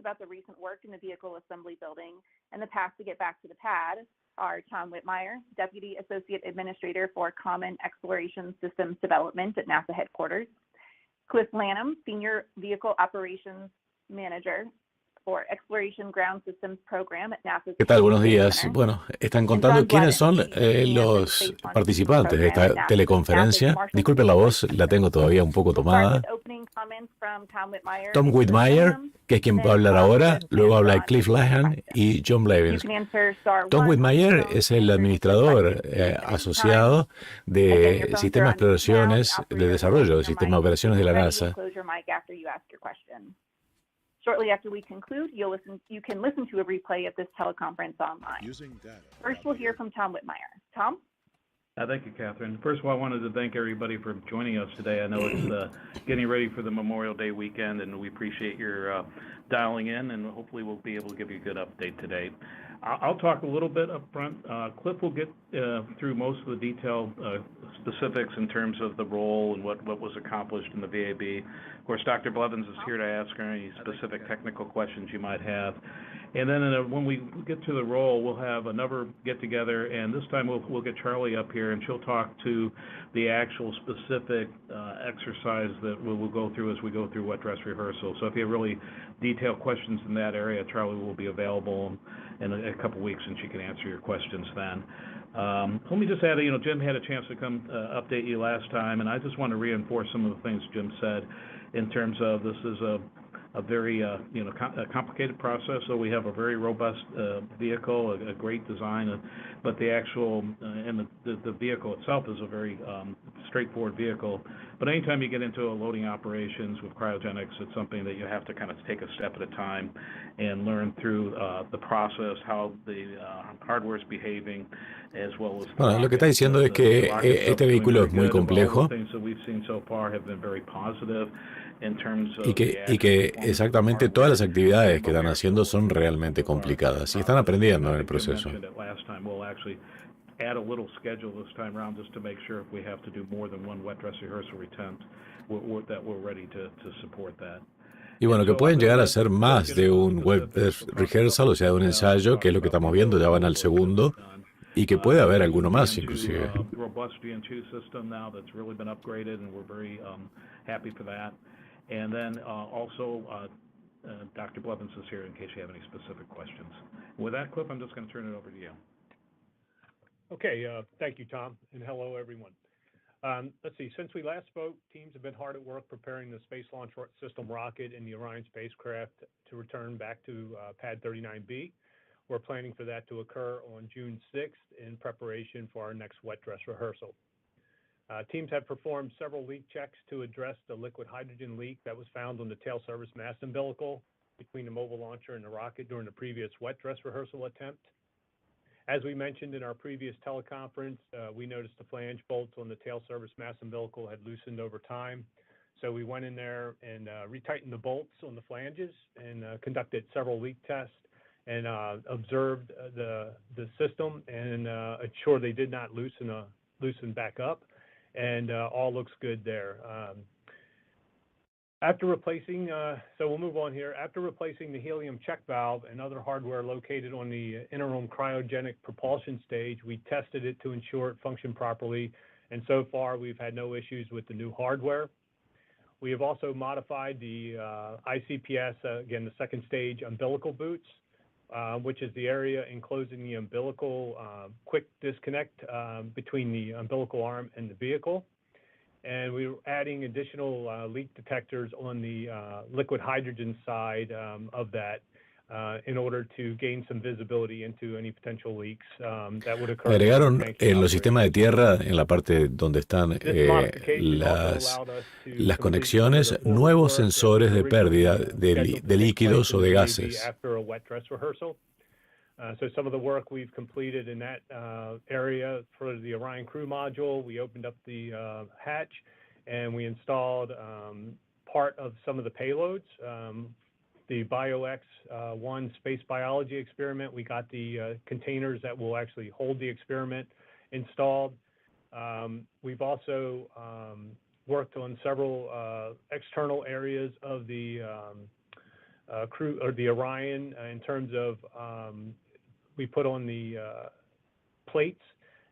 about the recent work in the vehicle assembly building and the path to get back to the pad are Tom Whitmire, Deputy Associate Administrator for Common Exploration Systems Development at NASA headquarters, Cliff Lanham, Senior Vehicle Operations Manager for Exploration Ground Systems Program at NASA's ¿Qué tal? Buenos Space días. Center, Bueno, están and contando John quiénes Glennon, son Chief Command of the los Space Launch participantes de Program at esta NASA's teleconferencia. Marshall Disculpen la Space voz, Flight la Center. tengo todavía un poco We'll start tomada. with opening comments from Tom Whitmire Tom and Cliff Whitmire, Lanham, que es quien and va a then hablar Tom ahora, with luego habla hands-on Cliff Lanham questions. y John You Blevins. can answer star Tom 1 on your Whitmire phone es to el enter your administrador question at any time. asociado Again, your de phones Sistema are de on mute now. The Exploraciones de operator will Desarrollo, open del your Sistema de mic Operaciones de la when ready and NASA. close your mic after you ask your question. Shortly after we conclude, you can listen to a replay of this teleconference online. First, we'll hear from Tom Whitmire. Tom? Thank you, Catherine. First of all, I wanted to thank everybody for joining us today. I know it's getting ready for the Memorial Day weekend, and we appreciate your dialing in, and hopefully we'll be able to give you a good update today. I'll talk a little bit up front. Cliff will get through most of the detailed specifics in terms of the role and what was accomplished in the VAB. Of course, Dr. Blevins is here to ask any specific technical questions you might have. And then when we get to the role, we'll have another get-together, and this time we'll get Charlie up here, and she'll talk to the actual specific exercise that we'll go through as we go through wet dress rehearsal. So if you have really detailed questions in that area, Charlie will be available in a couple weeks, and she can answer your questions then. Let me just add, Jim had a chance to come update you last time, and I just want to reinforce some of the things Jim said in terms of this is a very complicated process. So we have a very robust vehicle, a great design, but the actual and the vehicle itself is a very straightforward vehicle. But anytime you get into loading operations with cryogenics, it's something that you have to kind of take a step at a time and learn through the process, how the hardware is behaving, as well as Bueno, lo que está diciendo es que este vehículo es muy complejo y que exactamente todas las actividades que están haciendo son realmente complicadas y están aprendiendo en el proceso. Add a little schedule this time around just to make sure if we have to do more than one wet dress rehearsal retent, that we're ready to support that. Y bueno, que pueden llegar a ser más de un wet dress rehearsal, o sea, de un ensayo, que es lo que estamos viendo, ya van al segundo, y que puede haber alguno más inclusive. Robust GN2 system now that's really been upgraded, and we're very happy for that. And then also Dr. Blevins is here in case you have any specific questions. With that, Cliff, I'm just going to turn it over to you. Okay, thank you, Tom, and hello, everyone. Let's see, since we last spoke, teams have been hard at work preparing the Space Launch System rocket and the Orion spacecraft to return back to Pad 39B. We're planning for that to occur on June 6th in preparation for our next wet dress rehearsal. Teams have performed several leak checks to address the liquid hydrogen leak that was found on the tail service mass umbilical between the mobile launcher and the rocket during the previous wet dress rehearsal attempt. As we mentioned in our previous teleconference, we noticed the flange bolts on the tail service mass umbilical had loosened over time. So we went in there and retightened the bolts on the flanges and conducted several leak tests and observed the system and ensured they did not loosen back up, and all looks good there. After replacing, so we'll move on here. After replacing the helium check valve and other hardware located on the interim cryogenic propulsion stage, we tested it to ensure it functioned properly, and so far we've had no issues with the new hardware. We have also modified the ICPS, again, the second stage umbilical boots, which is the area enclosing the umbilical quick disconnect between the umbilical arm and the vehicle. And we're adding additional leak detectors on the liquid hydrogen side of that in order to gain some visibility into any potential leaks that would occur. Agregaron en los sistemas de tierra, en la parte donde están las conexiones, nuevos sensores de pérdida de líquidos o de gases. So some of the work we've completed in that area for the Orion crew module, we opened up the hatch and we installed part of some of the payloads. The BioX-1 space biology experiment, we got the containers that will actually hold the experiment installed. We've also worked on several external areas of the crew or the Orion in terms of we put on the plates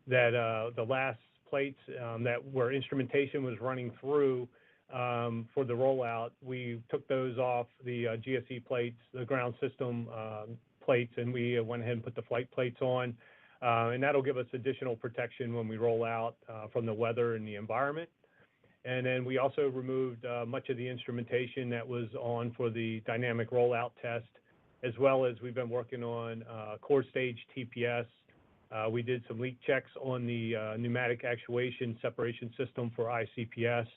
that the last plates that where instrumentation was running through for the rollout. We took those off the GSE plates, the ground system plates, and we went ahead and put the flight plates on. And that'll give us additional protection when we roll out from the weather and the environment. And then we also removed much of the instrumentation that was on for the dynamic rollout test, as well as we've been working on core stage TPS. We did some leak checks on the pneumatic actuation separation system for ICPS,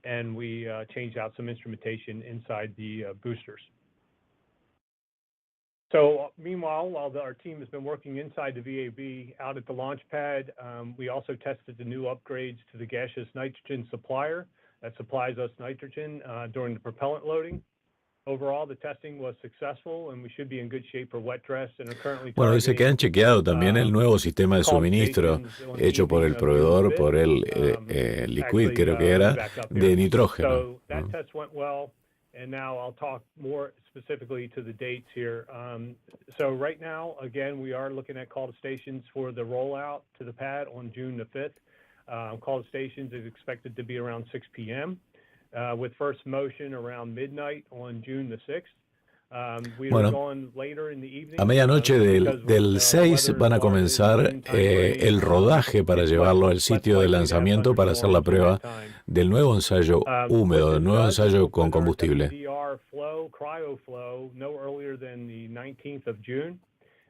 and we changed out some instrumentation inside the boosters. So meanwhile, while our team has been working inside the VAB out at the launch pad, we also tested the new upgrades to the gaseous nitrogen supplier that supplies us nitrogen during the propellant loading. Overall, the testing was successful and we should be in good shape for wet dress and are currently Bueno, dice que han chequeado también el nuevo sistema de suministro hecho por el proveedor, por el Liquid, creo que era, de nitrógeno. So that test went well, and now I'll talk more specifically to the dates here. So right now, again, we are looking at call to stations for the rollout to the pad on June the 5th. Call to stations is expected to be around 6 p.m. With first motion around midnight on June the 6th. Bueno, a medianoche del 6 van a comenzar el rodaje para llevarlo al sitio de lanzamiento para hacer la prueba del nuevo ensayo húmedo, del nuevo ensayo con combustible.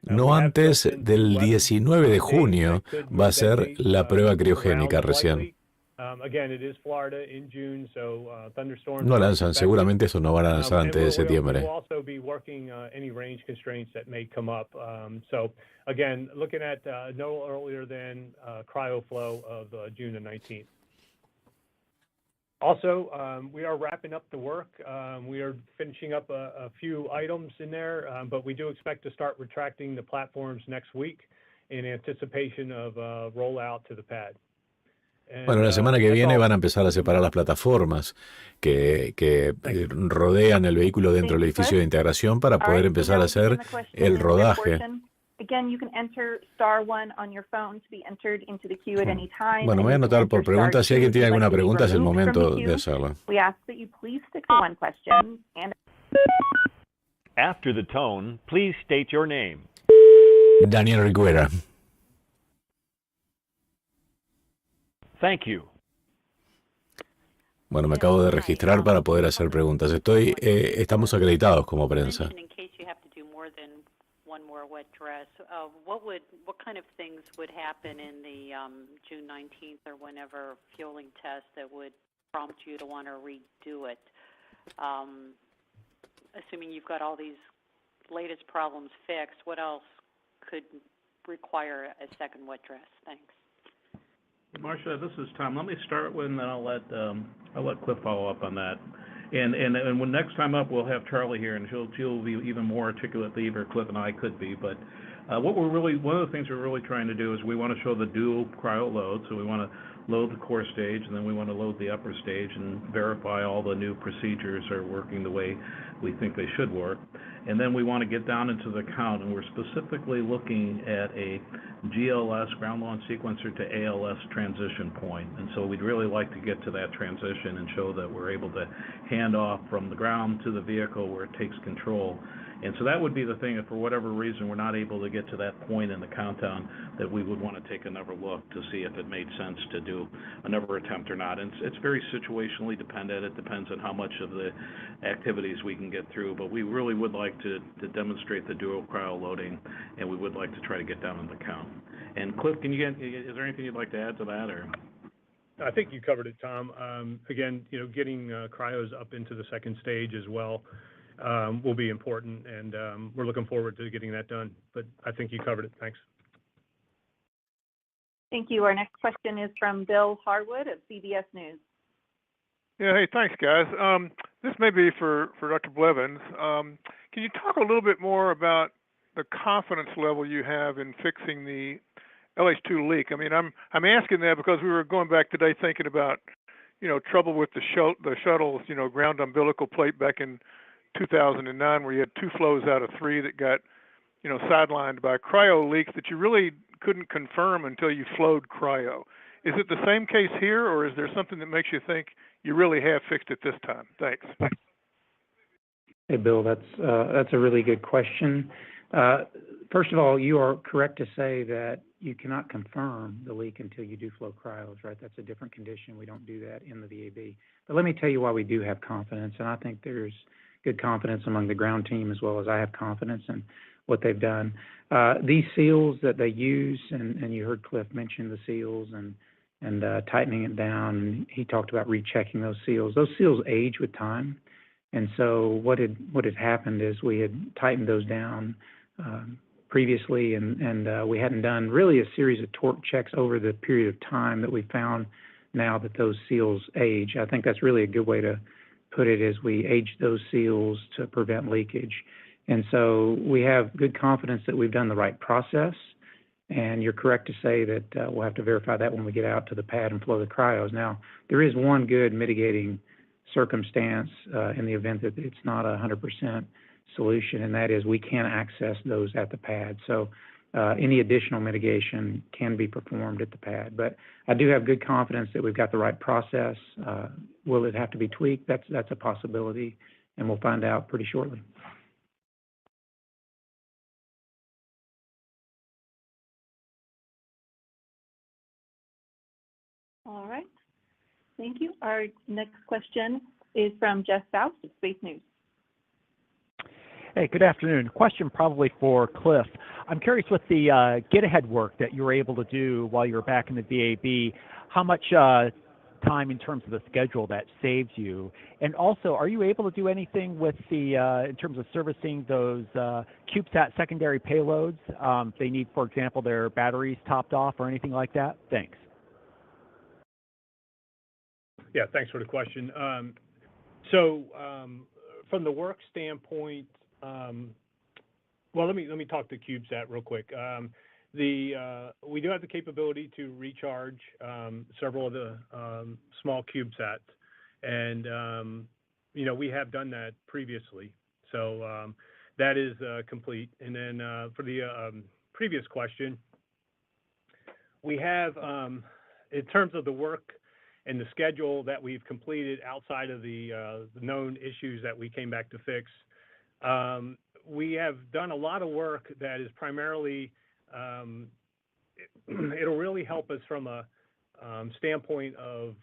No antes del 19 de junio va a ser la prueba criogénica recién. No lanzan, seguramente eso no van a lanzar antes de septiembre. Also, we are wrapping up the work. We are finishing up a few items in there, but we do expect to start retracting the platforms next week in anticipation of rollout to the pad. Bueno, la semana que viene van a empezar a separar las plataformas que rodean el vehículo dentro del edificio de integración para poder empezar a hacer el rodaje. Bueno, voy a anotar por preguntas. Si alguien tiene alguna pregunta, es el momento de hacerla. After the tone, please state your name. Daniel Riguera. Thank you. Bueno, me acabo de registrar para poder hacer preguntas. Estamos acreditados como prensa. What kind of things would happen in the June 19th or whenever fueling test that would prompt you to want to redo it? Assuming you've got all these latest problems fixed, what else could require a second wet dress? Thanks. Marcia, this is Tom. Let me start with, and then I'll let Cliff follow up on that. And when next time up, we'll have Charlie here, and she'll be even more articulate than either Cliff and I could be. But one of the things we're really trying to do is we want to show the dual cryo load. So we want to load the core stage, and then we want to load the upper stage and verify all the new procedures are working the way we think they should work. And then we want to get down into the count, and we're specifically looking at a GLS, ground launch sequencer, to ALS transition point. And so we'd really like to get to that transition and show that we're able to hand off from the ground to the vehicle where it takes control. And so that would be the thing, if for whatever reason we're not able to get to that point in the countdown, that we would want to take another look to see if it made sense to do another attempt or not. And it's very situationally dependent. It depends on how much of the activities we can get through. But we really would like to demonstrate the dual cryo loading, and we would like to try to get down in the count. And Cliff, is there anything you'd like to add to that, or? I think you covered it, Tom. Again, getting cryos up into the second stage as well will be important, and we're looking forward to getting that done. But I think you covered it. Thanks. Thank you. Our next question is from Bill Harwood of CBS News. Yeah, hey, thanks, guys. This may be for Dr. Blevins. Can you talk a little bit more about the confidence level you have in fixing the LH2 leak? I mean, I'm asking that because we were going back today thinking about, trouble with the shuttle's, ground umbilical plate back in 2009 where you had 2 flows out of 3 that got, sidelined by cryo leaks that you really couldn't confirm until you flowed cryo. Is it the same case here, or is there something that makes you think you really have fixed it this time? Thanks. Hey, Bill, that's a really good question. First of all, you are correct to say that you cannot confirm the leak until you do flow cryos, right? That's a different condition. We don't do that in the VAB. But let me tell you why we do have confidence, and I think there's good confidence among the ground team as well as I have confidence in what they've done. These seals that they use, and you heard Cliff mention the seals and tightening it down, and he talked about rechecking those seals. Those seals age with time, and so what had happened is we had tightened those down previously, and we hadn't done really a series of torque checks over the period of time that we found now that those seals age. I think that's really a good way to put it, is we age those seals to prevent leakage. And so we have good confidence that we've done the right process, and you're correct to say that we'll have to verify that when we get out to the pad and flow the cryos. Now, there is one good mitigating circumstance in the event that it's not a 100% solution, and that is we can access those at the pad. So any additional mitigation can be performed at the pad. But I do have good confidence that we've got the right process. Will it have to be tweaked? That's a possibility, and we'll find out pretty shortly. All right. Thank you. Our next question is from Jeff Faust of Space News. Hey, good afternoon. Question probably for Cliff. I'm curious with the get-ahead work that you were able to do while you were back in the VAB, how much time in terms of the schedule that saves you? And also, are you able to do anything with the in terms of servicing those CubeSat secondary payloads? They need, for example, their batteries topped off or anything like that? Thanks. Yeah, thanks for the question. From the work standpoint, well, let me talk to CubeSat real quick. We do have the capability to recharge several of the small CubeSats, and we have done that previously. So that is complete. And then for the previous question, we have in terms of the work and the schedule that we've completed outside of the known issues that we came back to fix, we have done a lot of work that is primarily, it'll really help us from a standpoint of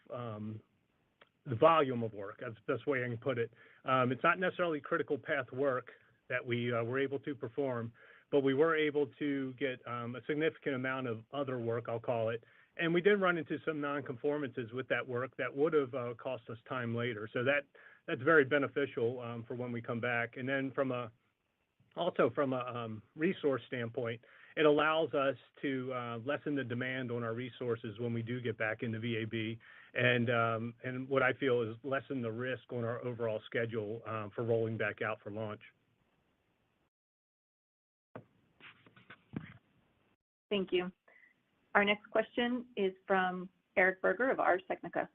the volume of work. That's the best way I can put it. It's not necessarily critical path work that we were able to perform, but we were able to get a significant amount of other work, I'll call it. And we did run into some non-conformances with that work that would have cost us time later. So that's very beneficial for when we come back. And then also from a resource standpoint, it allows us to lessen the demand on our resources when we do get back in the VAB, and what I feel is lessen the risk on our overall schedule for rolling back out for launch. Thank you. Our next question is from Eric Berger of Ars Technica.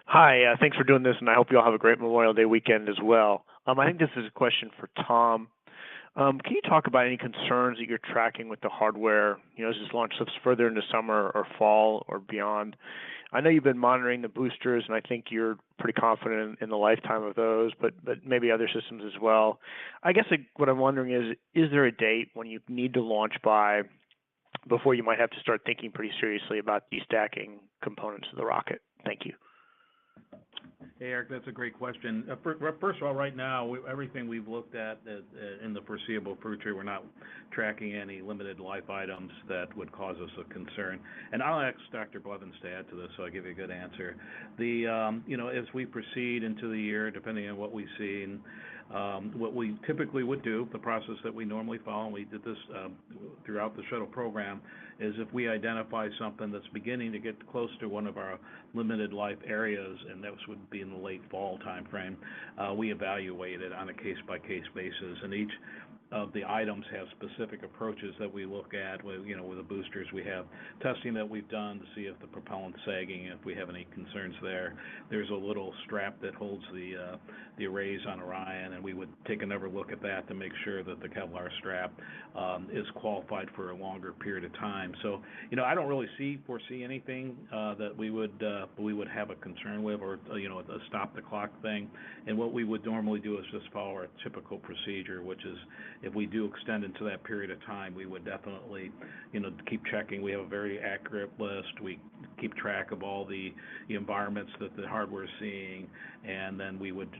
Hi, thanks for doing this, and I hope you all have a great Memorial Day weekend as well. I think this is a question for Tom. Can you talk about any concerns that you're tracking with the hardware, as this launch slips further into summer or fall or beyond? I know you've been monitoring the boosters, and I think you're pretty confident in the lifetime of those, but maybe other systems as well. I guess what I'm wondering is there a date when you need to launch by before you might have to start thinking pretty seriously about destacking components of the rocket? Thank you. Hey, Eric, that's a great question. First of all, right now, everything we've looked at in the foreseeable future, we're not tracking any limited life items that would cause us a concern. And I'll ask Dr. Blevins to add to this, so I'll give you a good answer. As we proceed into the year, depending on what we see, and what we typically would do, the process that we normally follow, and we did this throughout the shuttle program, is if we identify something that's beginning to get close to one of our limited life areas, and that would be in the late fall time frame, we evaluate it on a case-by-case basis, and each of the items have specific approaches that we look at. With the boosters, we have testing that we've done to see if the propellant's sagging, if we have any concerns there. There's a little strap that holds the arrays on Orion, and we would take another look at that to make sure that the Kevlar strap is qualified for a longer period of time. So, I don't really foresee anything that we would have a concern with, or a stop the clock thing. And what we would normally do is just follow our typical procedure, which is if we do extend into that period of time, we would definitely, keep checking. We have a very accurate list. We keep track of all the environments that the hardware is seeing, and then we would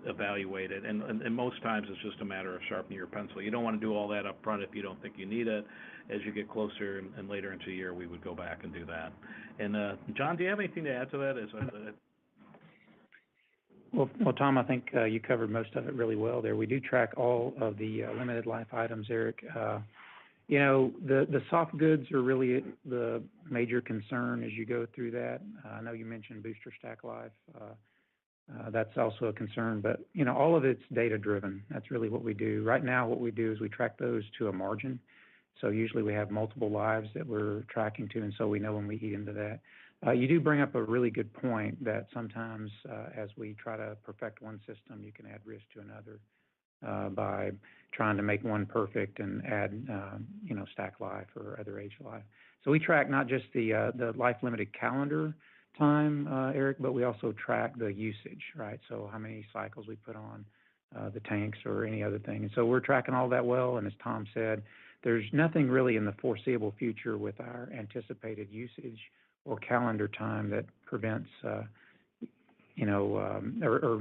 evaluate it. And most times it's just a matter of sharpening your pencil. You don't want to do all that up front if you don't think you need it. As you get closer and later into the year, we would go back and do that. And John, do you have anything to add to that? Well, Tom, I think you covered most of it really well there. We do track all of the limited life items, Eric. The soft goods are really the major concern as you go through that. I know you mentioned booster stack life. That's also a concern, but all of it's data driven. That's really what we do. Right now, what we do is we track those to a margin. So usually we have multiple lives that we're tracking to, and so we know when we eat into that. You do bring up a really good point that sometimes as we try to perfect one system, you can add risk to another by trying to make one perfect and add, stack life or other age life. So we track not just the life-limited calendar time, Eric, but we also track the usage, right? So how many cycles we put on the tanks or any other thing. And so we're tracking all that well, and as Tom said, there's nothing really in the foreseeable future with our anticipated usage or calendar time that prevents, or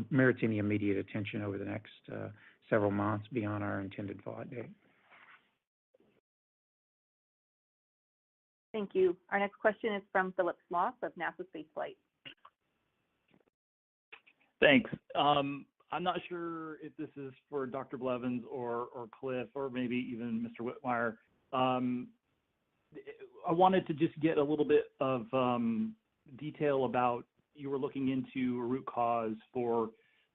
merits any immediate attention over the next several months beyond our intended flight date. Thank you. Our next question is from Philip Sloss of NASA Spaceflight. Thanks. I'm not sure if this is for Dr. Blevins or Cliff or maybe even Mr. Whitmire. I wanted to just get a little bit of detail about, you were looking into a root cause for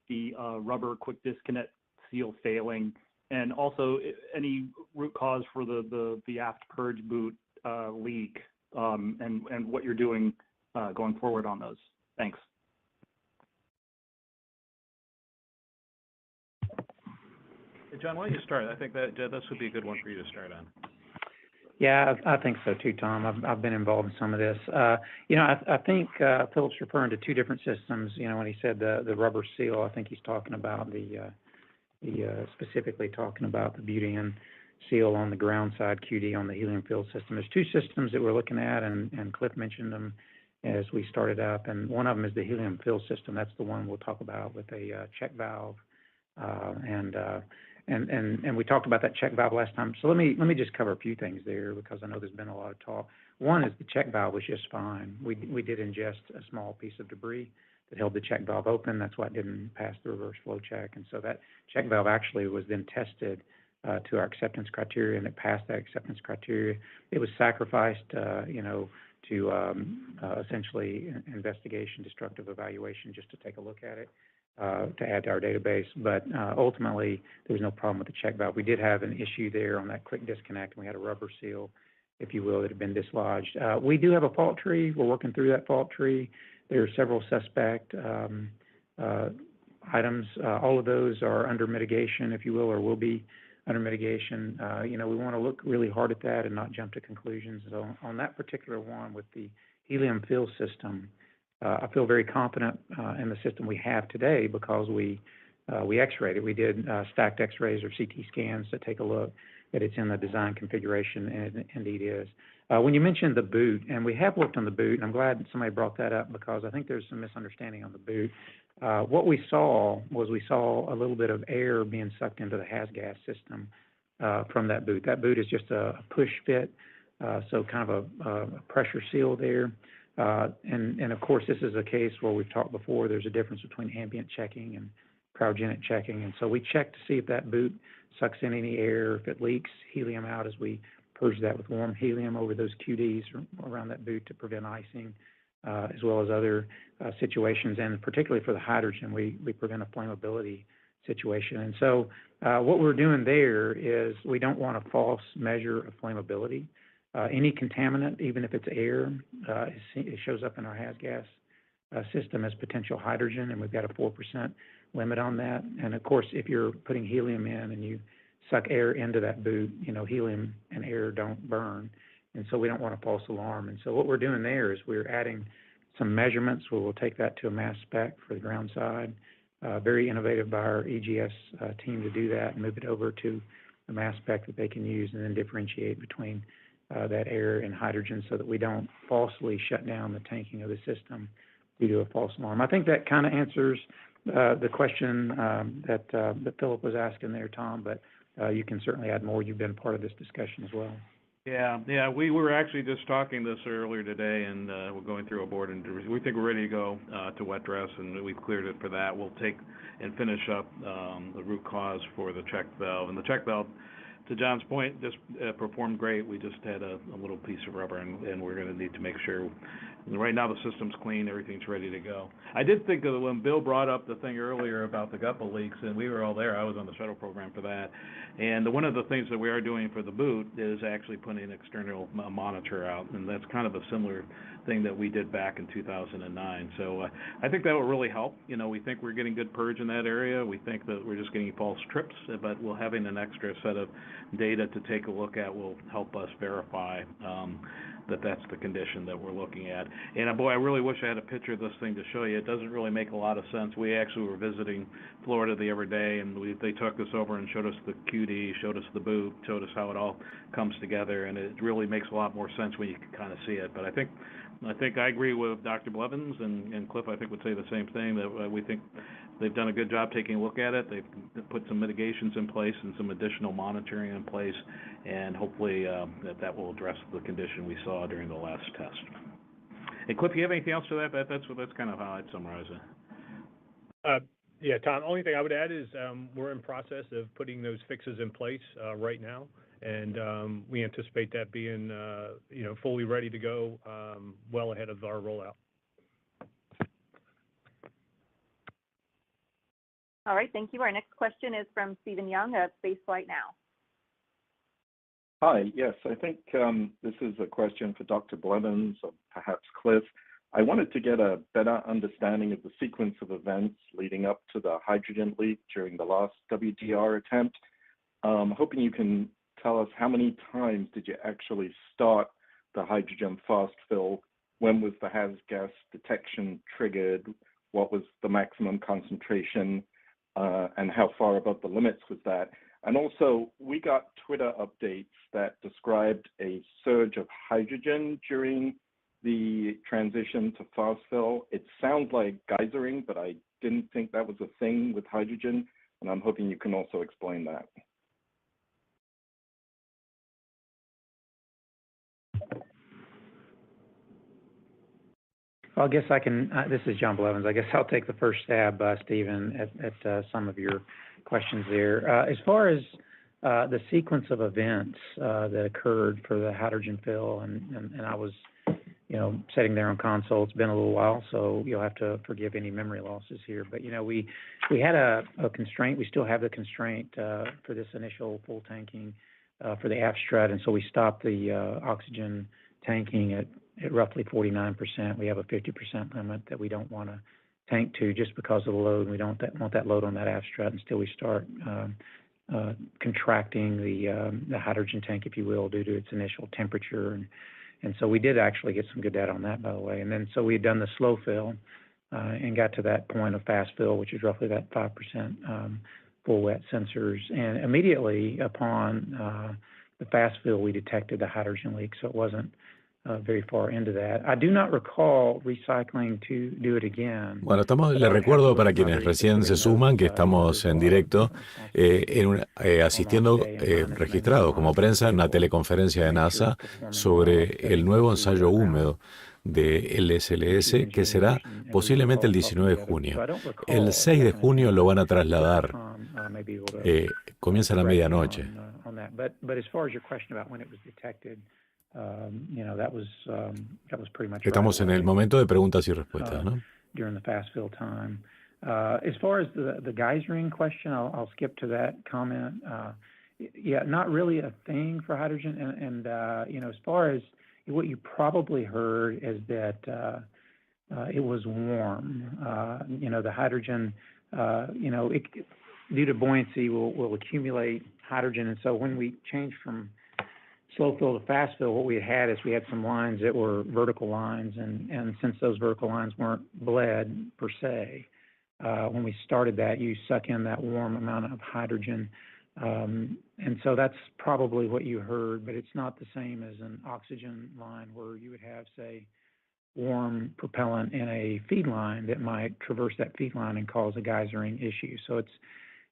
the rubber quick disconnect seal failing, and also any root cause for the aft purge boot leak, and what you're doing going forward on those. Thanks. Hey, John, why don't you start? I think that this would be a good one for you to start on. Yeah, I think so too, Tom. I've been involved in some of this. I think Philip's referring to two different systems. When he said the rubber seal, I think he's talking about specifically talking about the butane seal on the ground side, QD on the helium filled system. There's two systems that we're looking at, and Cliff mentioned them as we started up. And one of them is the helium filled system. That's the one we'll talk about with a check valve, and we talked about that check valve last time. So let me just cover a few things there, because I know there's been a lot of talk. One is the check valve was just fine. We did ingest a small piece of debris that held the check valve open. That's why it didn't pass the reverse flow check. And so that check valve actually was then tested to our acceptance criteria, and it passed that acceptance criteria. It was sacrificed, to essentially investigation, destructive evaluation, just to take a look at it. To add to our database, but ultimately there was no problem with the check valve. We did have an issue there on that quick disconnect, and we had a rubber seal, if you will, that had been dislodged. We do have a fault tree. We're working through that fault tree. There are several suspect items. All of those are under mitigation, if you will, or will be under mitigation. We want to look really hard at that and not jump to conclusions. So on that particular one with the helium fill system, I feel very confident in the system we have today, because we X-rayed it. We did stacked X-rays or CT scans to take a look that it's in the design configuration, and it indeed is. When you mentioned the boot, and we have worked on the boot, and I'm glad somebody brought that up, because I think there's some misunderstanding on the boot. What we saw was a little bit of air being sucked into the HAZ gas system from that boot. That boot is just a push fit, so kind of a pressure seal there. And of course, this is a case where we've talked before, there's a difference between ambient checking and cryogenic checking. And so we check to see if that boot sucks in any air, if it leaks helium out as we purge that with warm helium over those QDs around that boot to prevent icing, as well as other situations. And particularly for the hydrogen, we prevent a flammability situation. And so what we're doing there is we don't want a false measure of flammability. Any contaminant, even if it's air, it shows up in our HAZ gas system as potential hydrogen, and we've got a 4% limit on that. And of course, if you're putting helium in and you suck air into that boot, helium and air don't burn. And so we don't want a false alarm. And so what we're doing there is we're adding some measurements where we'll take that to a mass spec for the ground side. Very innovative by our EGS team to do that and move it over to a mass spec that they can use and then differentiate between that air and hydrogen so that we don't falsely shut down the tanking of the system due to a false alarm. I think that kind of answers the question that Philip was asking there, Tom, but you can certainly add more. You've been part of this discussion as well. Yeah, we were actually just talking this earlier today, and we're going through a board, and we think we're ready to go to wet dress, and we've cleared it for that. We'll take and finish up the root cause for the check valve, and the check valve, to John's point, just performed great. We just had a little piece of rubber, and we're going to need to make sure. Right now the system's clean, everything's ready to go. I did think of when Bill brought up the thing earlier about the GUPA leaks, and we were all there. I was on the shuttle program for that. And one of the things that we are doing for the boot is actually putting an external monitor out, and that's kind of a similar thing that we did back in 2009. So I think that will really help. We think we're getting good purge in that area. We think that we're just getting false trips, but having an extra set of data to take a look at will help us verify that that's the condition that we're looking at. And boy, I really wish I had a picture of this thing to show you. It doesn't really make a lot of sense. We actually were visiting Florida the other day, and they took us over and showed us the QD, showed us the boot, showed us how it all comes together, and it really makes a lot more sense when you can kind of see it. But I think I agree with Dr. Blevins, and Cliff, I think, would say the same thing, that we think they've done a good job taking a look at it. They've put some mitigations in place and some additional monitoring in place, and hopefully that will address the condition we saw during the last test. And Cliff, you have anything else to that? That's kind of how I'd summarize it. Yeah, Tom, only thing I would add is we're in process of putting those fixes in place right now, and we anticipate that being fully ready to go well ahead of our rollout. All right, thank you. Our next question is from Stephen Young of Spaceflight Now. Hi, yes, I think this is a question for Dr. Blevins or perhaps Cliff. I wanted to get a better understanding of the sequence of events leading up to the hydrogen leak during the last WDR attempt. Hoping you can tell us how many times did you actually start the hydrogen fast fill? When was the HAZ gas detection triggered? What was the maximum concentration? And how far above the limits was that? And also, we got Twitter updates that described a surge of hydrogen during the transition to fast fill. It sounds like geysering, but I didn't think that was a thing with hydrogen, and I'm hoping you can also explain that. Well, I guess I can, this is John Blevins. I guess I'll take the first stab, Stephen, at some of your questions there. As far as the sequence of events that occurred for the hydrogen fill, and I was, sitting there on console. It's been a little while, so you'll have to forgive any memory losses here. But, we had a constraint. We still have the constraint for this initial full tanking for the aft strut, and so we stopped the oxygen tanking at roughly 49%. We have a 50% limit that we don't want to tank to just because of the load. We don't want that load on that aft strut until we start contracting the hydrogen tank, if you will, due to its initial temperature. And so we did actually get some good data on that, by the way. And then so we had done the slow fill and got to that point of fast fill, which is roughly that 5% full wet sensors. And immediately upon the fast fill, we detected the hydrogen leak, so it wasn't very far into that. I do not recall recycling to do it again. Bueno, les recuerdo para quienes recién se suman que estamos en directo asistiendo registrados como prensa en una teleconferencia de NASA sobre el nuevo ensayo húmedo de LSLS, que será posiblemente el 19 de junio. El 6 de junio lo van a trasladar. Comienza a la medianoche. that. But as far as your question about when it was detected, that was pretty much Estamos en el momento de preguntas y respuestas, ¿no? During the fast fill time. As far as the geysering question, I'll skip to that comment. Yeah, not really a thing for hydrogen. And as far as what you probably heard is that it was warm. The hydrogen, due to buoyancy, will accumulate hydrogen. And so when we changed from slow fill to fast fill, what we had is we had some lines that were vertical lines. And since those vertical lines weren't bled per se, when we started that, you suck in that warm amount of hydrogen. And so that's probably what you heard, but it's not the same as an oxygen line where you would have, say, warm propellant in a feed line that might traverse that feed line and cause a geysering issue. So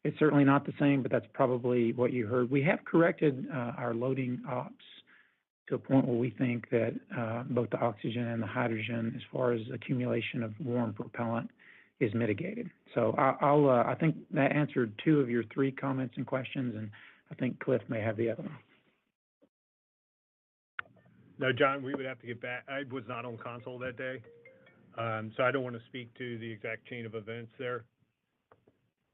it's certainly not the same, but that's probably what you heard. We have corrected our loading ops to a point where we think that both the oxygen and the hydrogen, as far as accumulation of warm propellant, is mitigated. So I think that answered 2 of your 3 comments and questions, and I think Cliff may have the other one. No, John, we would have to get back. I was not on console that day, so I don't want to speak to the exact chain of events there.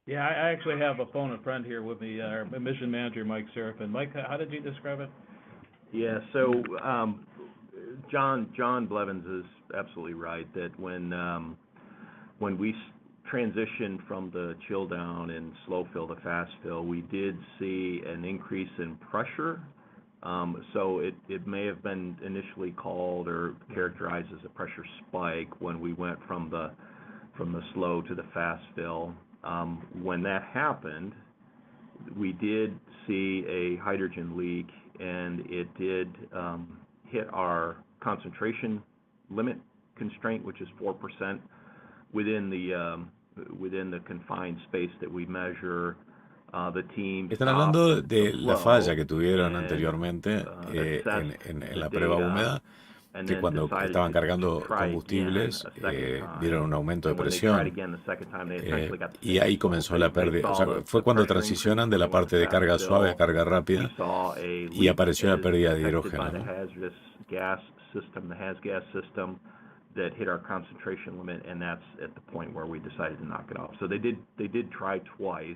Yeah, I actually have a phone a friend here with me, our mission manager, Mike Seraphin. Mike, how did you describe it? Yeah, so John Blevins is absolutely right that when we transitioned from the chill down and slow fill to fast fill, we did see an increase in pressure. So it may have been initially called or characterized as a pressure spike when we went from the slow to the fast fill. When that happened, we did see a hydrogen leak, and it did hit our concentration limit constraint, which is 4%. Within the confined space that we measure, the team. Están hablando de la falla que tuvieron anteriormente en la prueba húmeda, que cuando estaban cargando combustibles dieron un aumento de presión y ahí comenzó la pérdida. O sea, fue cuando transicionan de la parte de carga suave a carga rápida y apareció la pérdida de hidrógeno, ¿no? That hit our concentration limit, and that's at the point where we decided to knock it off. So they did try twice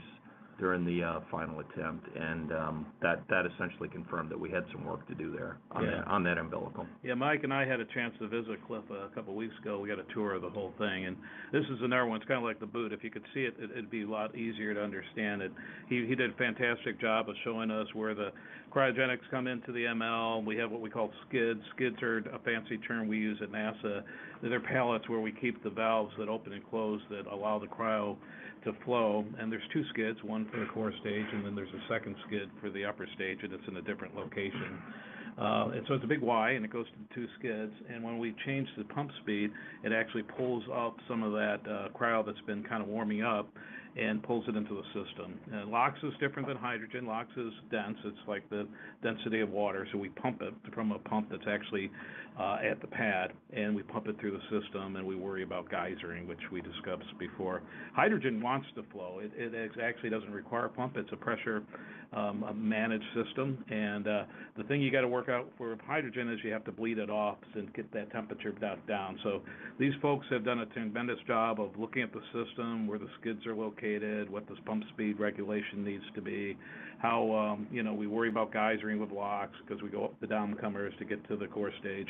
during the final attempt, and that essentially confirmed that we had some work to do there on that umbilical. Yeah, Mike and I had a chance to visit Cliff a couple of weeks ago. We got a tour of the whole thing, and this is another one. It's kind of like the boot. If you could see it, it'd be a lot easier to understand it. He did a fantastic job of showing us where the cryogenics come into the ML. We have what we call skids. Skids are a fancy term we use at NASA. They're pallets where we keep the valves that open and close that allow the cryo to flow. And there's 2 skids, one for the core stage, and then there's a second skid for the upper stage, and it's in a different location. And so it's a big Y, and it goes to 2 skids. And when we change the pump speed, it actually pulls up some of that cryo that's been kind of warming up and pulls it into the system. And LOX is different than hydrogen. LOX is dense. It's like the density of water. So we pump it from a pump that's actually at the pad, and we pump it through the system, and we worry about geysering, which we discussed before. Hydrogen wants to flow. It actually doesn't require a pump. It's a pressure managed system. And the thing you got to work out for hydrogen is you have to bleed it off and get that temperature down. So these folks have done a tremendous job of looking at the system, where the skids are located, what this pump speed regulation needs to be, how we worry about geysering with LOX because we go up the downcomers to get to the core stage.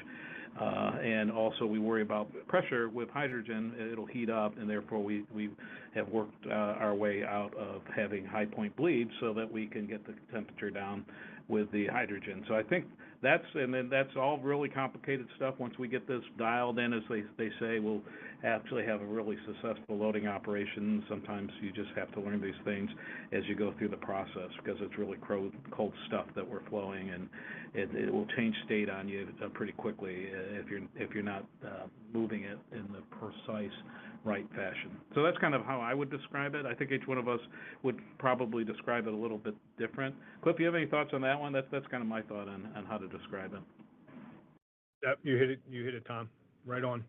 And also we worry about pressure with hydrogen. It'll heat up, and therefore we have worked our way out of having high point bleed so that we can get the temperature down with the hydrogen. So I think that's all really complicated stuff. Once we get this dialed in, as they say, we'll actually have a really successful loading operation. Sometimes you just have to learn these things as you go through the process because it's really cold stuff that we're flowing, and it will change state on you pretty quickly if you're not moving it in the precise right fashion. So that's kind of how I would describe it. I think each one of us would probably describe it a little bit different. Cliff, you have any thoughts on that one? That's kind of my thought on how to describe it. Yep, you hit it, Tom. Right on.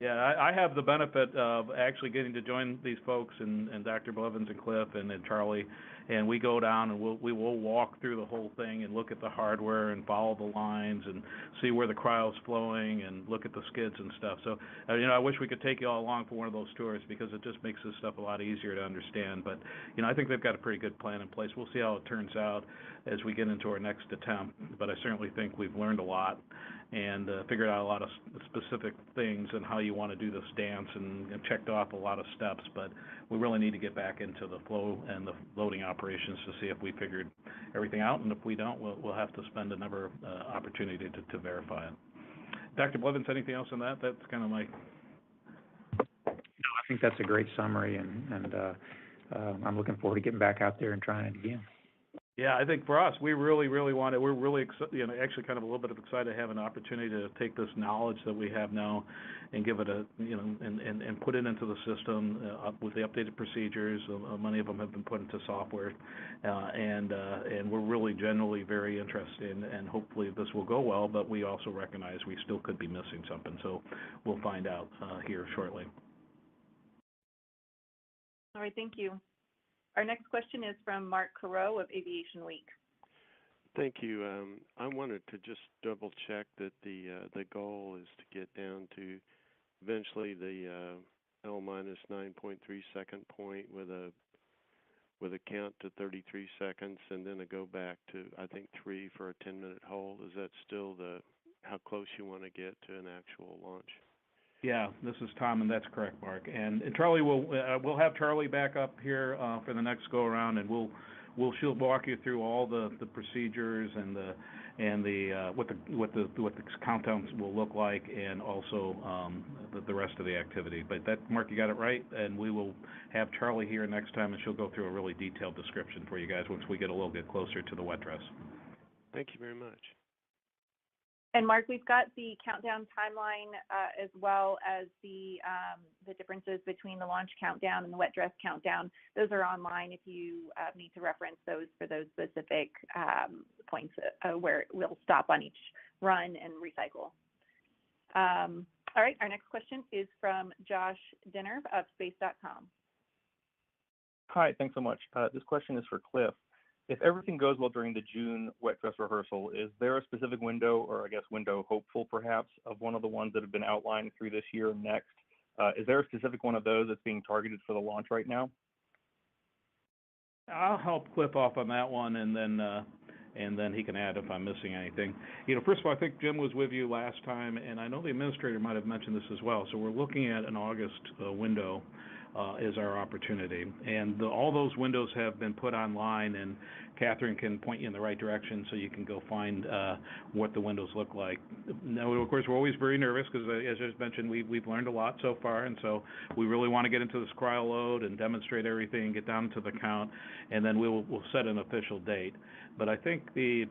Yeah, I have the benefit of actually getting to join these folks and Dr. Blevins and Cliff and Charlie, and we go down and we will walk through the whole thing and look at the hardware and follow the lines and see where the cryo's flowing and look at the skids and stuff. So, I wish we could take you all along for one of those tours because it just makes this stuff a lot easier to understand. But, I think they've got a pretty good plan in place. We'll see how it turns out as we get into our next attempt. But I certainly think we've learned a lot and figured out a lot of specific things and how you want to do this dance and checked off a lot of steps. But we really need to get back into the flow and the loading operations to see if we figured everything out. And if we don't, we'll have to spend another opportunity to verify it. Dr. Blevins, anything else on that? That's kind of my... No, I think that's a great summary, and I'm looking forward to getting back out there and trying it again. Yeah, I think for us, we really, really want it. We're really, actually kind of a little bit excited to have an opportunity to take this knowledge that we have now and give it a, and put it into the system with the updated procedures. Many of them have been put into software, and we're really generally very interested and hopefully this will go well, but we also recognize we still could be missing something. So we'll find out here shortly. All right, thank you. Our next question is from Mark Carreau of Aviation Week. Thank you. I wanted to just double check that the goal is to get down to eventually the L minus 9.3 second point with a count to 33 seconds and then a go back to I think 3 for a 10-minute hold. Is that still how close you want to get to an actual launch? Yeah, this is Tom, and that's correct, Mark. And Charlie we'll have Charlie back up here for the next go around, and she'll walk you through all the procedures and what the countdowns will look like, and also the rest of the activity. But that, Mark, you got it right, and we will have Charlie here next time, and she'll go through a really detailed description for you guys once we get a little bit closer to the wet dress. Thank you very much. And Mark, we've got the countdown timeline as well as the differences between the launch countdown and the wet dress countdown. Those are online if you need to reference those for those specific points where we'll stop on each run and recycle. All right, our next question is from Josh Dinner of space.com. Hi, thanks so much. This question is for Cliff. If everything goes well during the June wet dress rehearsal, is there a specific window, or I guess window hopeful perhaps, of one of the ones that have been outlined through this year and next? Is there a specific one of those that's being targeted for the launch right now? I'll help Cliff off on that one, and then he can add if I'm missing anything. First of all, I think Jim was with you last time, and I know the administrator might have mentioned this as well. So we're looking at an August window is our opportunity. And all those windows have been put online, and Catherine can point you in the right direction so you can go find what the windows look like. Now, of course, we're always very nervous because, as I just mentioned, we've learned a lot so far, and so we really want to get into this cryo load and demonstrate everything, get down to the count, and then we'll set an official date. But I think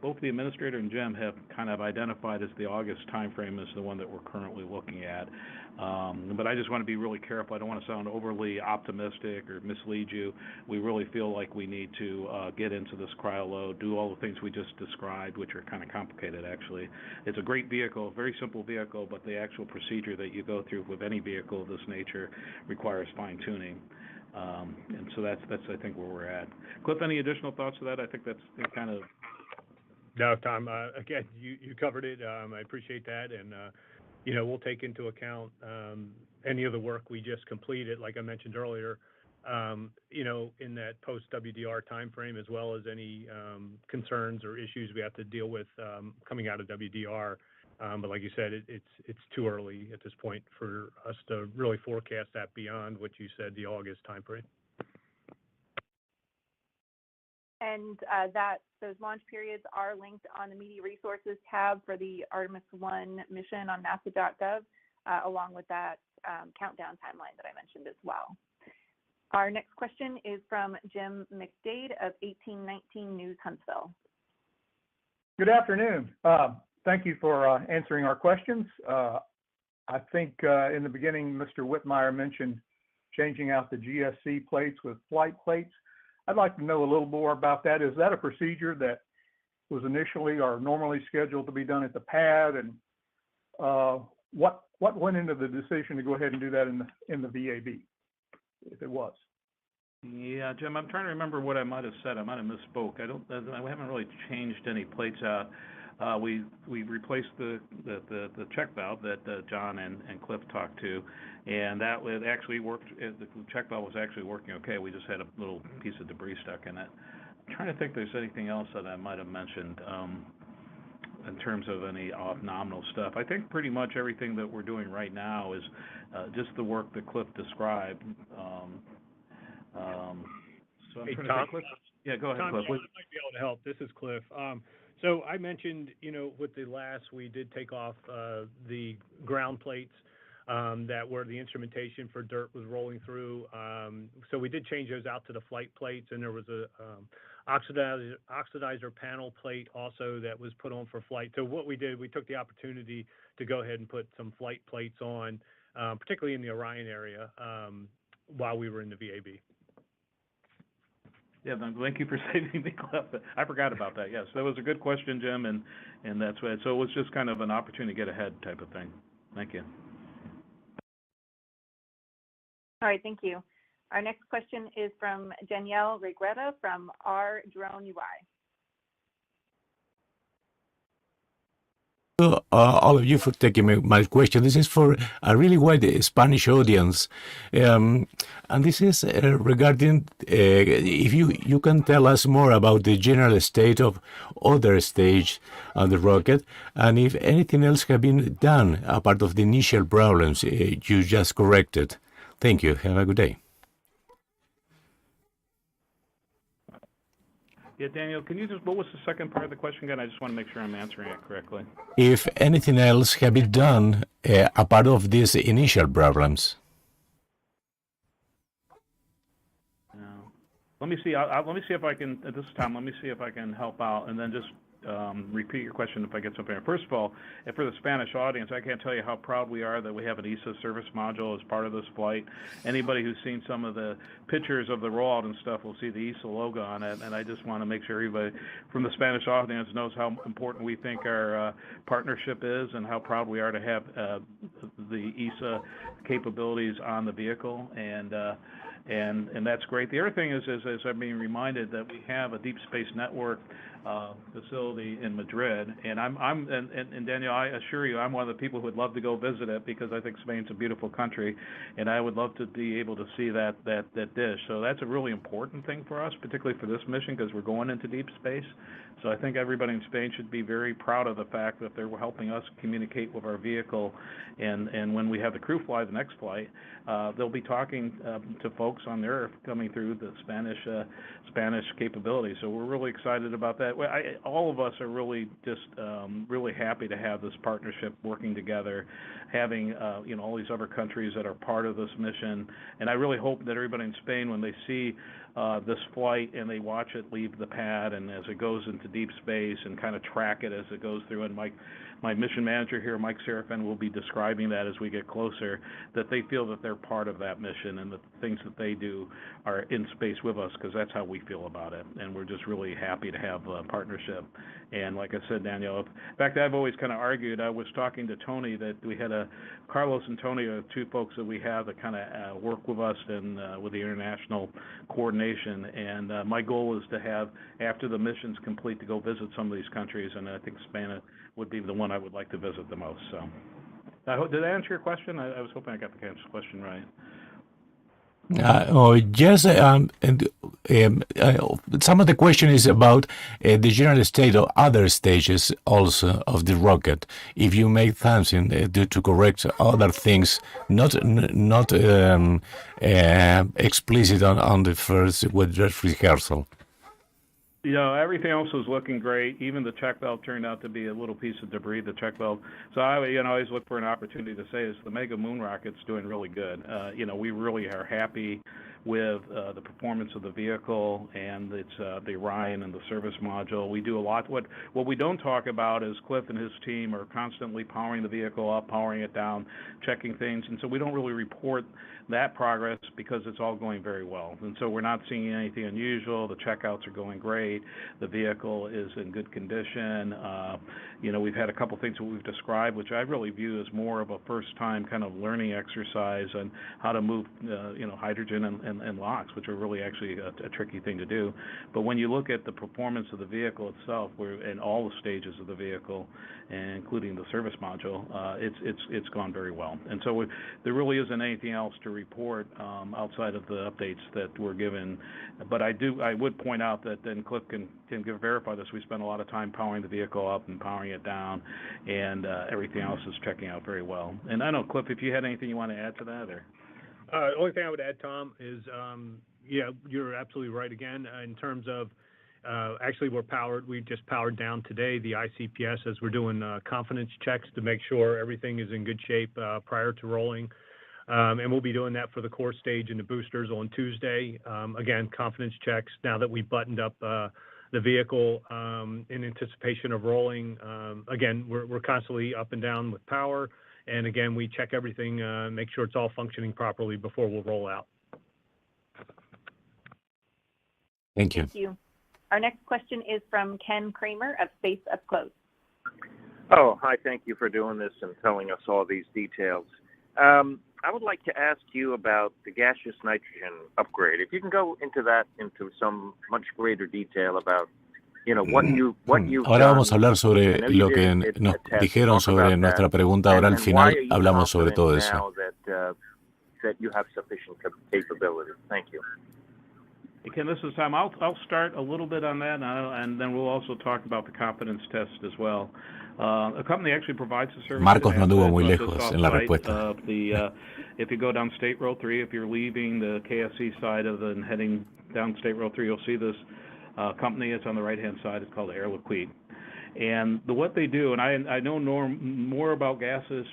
both the administrator and Jim have kind of identified as the August timeframe as the one that we're currently looking at. But I just want to be really careful. I don't want to sound overly optimistic or mislead you. We really feel like we need to get into this cryo load, do all the things we just described, which are kind of complicated, actually. It's a great vehicle, very simple vehicle, but the actual procedure that you go through with any vehicle of this nature requires fine-tuning. And so that's I think where we're at. Cliff, any additional thoughts to that? I think that's kind of... No, Tom, again, you covered it. I appreciate that. And, we'll take into account any of the work we just completed, like I mentioned earlier, in that post-WDR timeframe, as well as any concerns or issues we have to deal with coming out of WDR. But like you said, it's too early at this point for us to really forecast that beyond what you said, the August timeframe. And those launch periods are linked on the Media Resources tab for the Artemis I mission on NASA.gov, along with that countdown timeline that I mentioned as well. Our next question is from Jim McDade of 1819 News Huntsville. Good afternoon. Thank you for answering our questions. I think in the beginning, Mr. Whitmire mentioned changing out the GSC plates with flight plates. I'd like to know a little more about that. Is that a procedure that was initially or normally scheduled to be done at the pad? And what went into the decision to go ahead and do that in the VAB, if it was? Yeah, Jim, I'm trying to remember what I might have said. I might have misspoke. I haven't really changed any plates out. We replaced the check valve that John and Cliff talked to, and that it actually worked. The check valve was actually working okay. We just had a little piece of debris stuck in it. I'm trying to think if there's anything else that I might have mentioned in terms of any nominal stuff. I think pretty much everything that we're doing right now is just the work that Cliff described. So I'm hey, trying Tom, to think. Cliff? Yeah, go ahead, Tom, Cliff. I might be able to help. This is Cliff. So I mentioned, with the last, we did take off the ground plates that were the instrumentation for dirt was rolling through. So we did change those out to the flight plates, and there was a oxidizer panel plate also that was put on for flight. So what we did, we took the opportunity to go ahead and put some flight plates on, particularly in the Orion area, while we were in the VAB. Yeah, thank you for saving me, Cliff. I forgot about that. Yes, that was a good question, Jim, and that's what. So it was just kind of an opportunity to get ahead type of thing. Thank you. All right, thank you. Our next question is from Danielle Regretta from R Drone UI. All of you for taking my question. This is for a really wide Spanish audience. And this is regarding if you can tell us more about the general state of other stage on the rocket, and if anything else has been done apart of the initial problems you just corrected. Thank you. Have a good day. Yeah, Daniel, can you what was the second part of the question again? I just want to make sure I'm answering it correctly. If anything else has been done apart of these initial problems. Let me see. Let me see if I can. At this time, let me see if I can help out, and then just repeat your question if I get something. First of all, for the Spanish audience, I can't tell you how proud we are that we have an ESA service module as part of this flight. Anybody who's seen some of the pictures of the rollout and stuff will see the ESA logo on it, and I just want to make sure everybody from the Spanish audience knows how important we think our partnership is and how proud we are to have the ESA capabilities on the vehicle, and that's great. The other thing is I'm being reminded that we have a deep space network facility in Madrid, and and Daniel, I assure you, I'm one of the people who would love to go visit it because I think Spain's a beautiful country, and I would love to be able to see that dish. So that's a really important thing for us, particularly for this mission, because we're going into deep space. So I think everybody in Spain should be very proud of the fact that they're helping us communicate with our vehicle, and when we have the crew fly the next flight, they'll be talking to folks on the Earth coming through the Spanish capability. So we're really excited about that. All of us are really just really happy to have this partnership working together, having all these other countries that are part of this mission, and I really hope that everybody in Spain, when they see this flight and they watch it leave the pad and as it goes into deep space and kind of track it as it goes through, and my mission manager here, Mike Serafin, will be describing that as we get closer, that they feel that they're part of that mission and the things that they do are in space with us, because that's how we feel about it, and we're just really happy to have a partnership. And like I said, Daniel, in fact, I've always kind of argued, I was talking to Tony that we had Carlos and Tony are two folks that we have that kind of work with us and with the international coordination, and my goal is to have, after the mission's complete, to go visit some of these countries, and I think Spain would be the one I would like to visit the most. So, did I answer your question? I was hoping I got the question right. Yes, some of the question is about the general state of other stages also of the rocket. If you make something to correct other things, not explicit on the first with dress rehearsal. Everything else was looking great. Even the check valve turned out to be a little piece of debris, the check valve. So I always look for an opportunity to say the Mega Moon rocket's doing really good. We really are happy with the performance of the vehicle, and it's the Orion and the service module. We do a lot. What we don't talk about is Cliff and his team are constantly powering the vehicle up, powering it down, checking things, and so we don't really report that progress because it's all going very well. And so we're not seeing anything unusual. The checkouts are going great. The vehicle is in good condition. We've had a couple things that we've described, which I really view as more of a first-time kind of learning exercise on how to move, hydrogen and LOX, which are really actually a tricky thing to do. But when you look at the performance of the vehicle itself, we're in all the stages of the vehicle, including the service module, it's gone very well. And so there really isn't anything else to report outside of the updates that were given. But I would point out that, and Cliff can verify this, we spent a lot of time powering the vehicle up and powering it down, and everything else is checking out very well. And I don't know, Cliff, if you had anything you want to add to that, or? The only thing I would add, Tom, is you're absolutely right again in terms of actually we're powered. We just powered down today the ICPS as we're doing confidence checks to make sure everything is in good shape prior to rolling. And we'll be doing that for the core stage and the boosters on Tuesday. Again, confidence checks now that we buttoned up the vehicle in anticipation of rolling. Again, we're constantly up and down with power. And again, we check everything, make sure it's all functioning properly before we'll roll out. Thank you. Thank you. Our next question is from Ken Kramer of Space Up Close. Oh, hi. Thank you for doing this and telling us all these details. I would like to ask you about the gaseous nitrogen upgrade. If you can go into some much greater detail about, what you've Ahora done. vamos a hablar sobre lo que nos dijeron sobre nuestra pregunta. Ahora al final hablamos sobre todo eso. That you have sufficient capability. Thank you. Ken, this is Tom. I'll start a little bit on that, and then we'll also talk about the confidence test as well. A company actually provides the service. Marcos no anduvo muy lejos en la respuesta. If you go down State Road 3, if you're leaving the KSC side and heading down State Road 3, you'll see this company. It's on the right-hand side. It's called Air Liquide. And what they do, and I know more about gases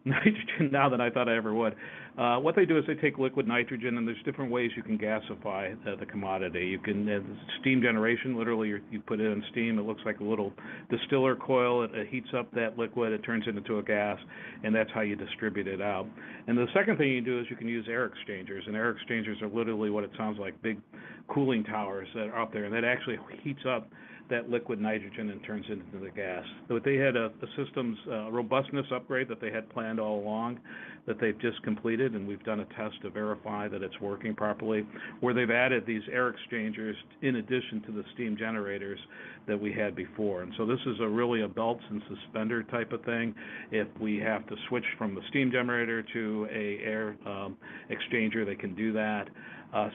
nitrogen now than I thought I ever would. What they do is they take liquid nitrogen, and there's different ways you can gasify the commodity. You can steam generation. Literally, you put it in steam. It looks like a little distiller coil. It heats up that liquid. It turns it into a gas, and that's how you distribute it out. And the second thing you do is you can use air exchangers, and air exchangers are literally what it sounds like, big cooling towers that are up there, and that actually heats up that liquid nitrogen and turns it into the gas. But they had a systems robustness upgrade that they had planned all along that they've just completed, and we've done a test to verify that it's working properly, where they've added these air exchangers in addition to the steam generators that we had before. And so this is really a belts and suspender type of thing. If we have to switch from the steam generator to a air exchanger, they can do that.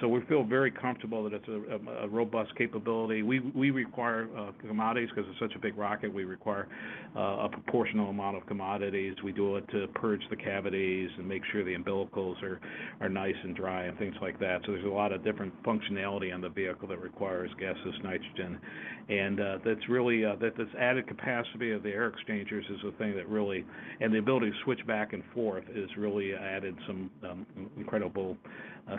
So we feel very comfortable that it's a robust capability. We require commodities because it's such a big rocket. We require a proportional amount of commodities. We do it to purge the cavities and make sure the umbilicals are nice and dry and things like that. So there's a lot of different functionality on the vehicle that requires gaseous nitrogen. And that's really, this added capacity of the air exchangers is the thing that really, and the ability to switch back and forth is really added some incredible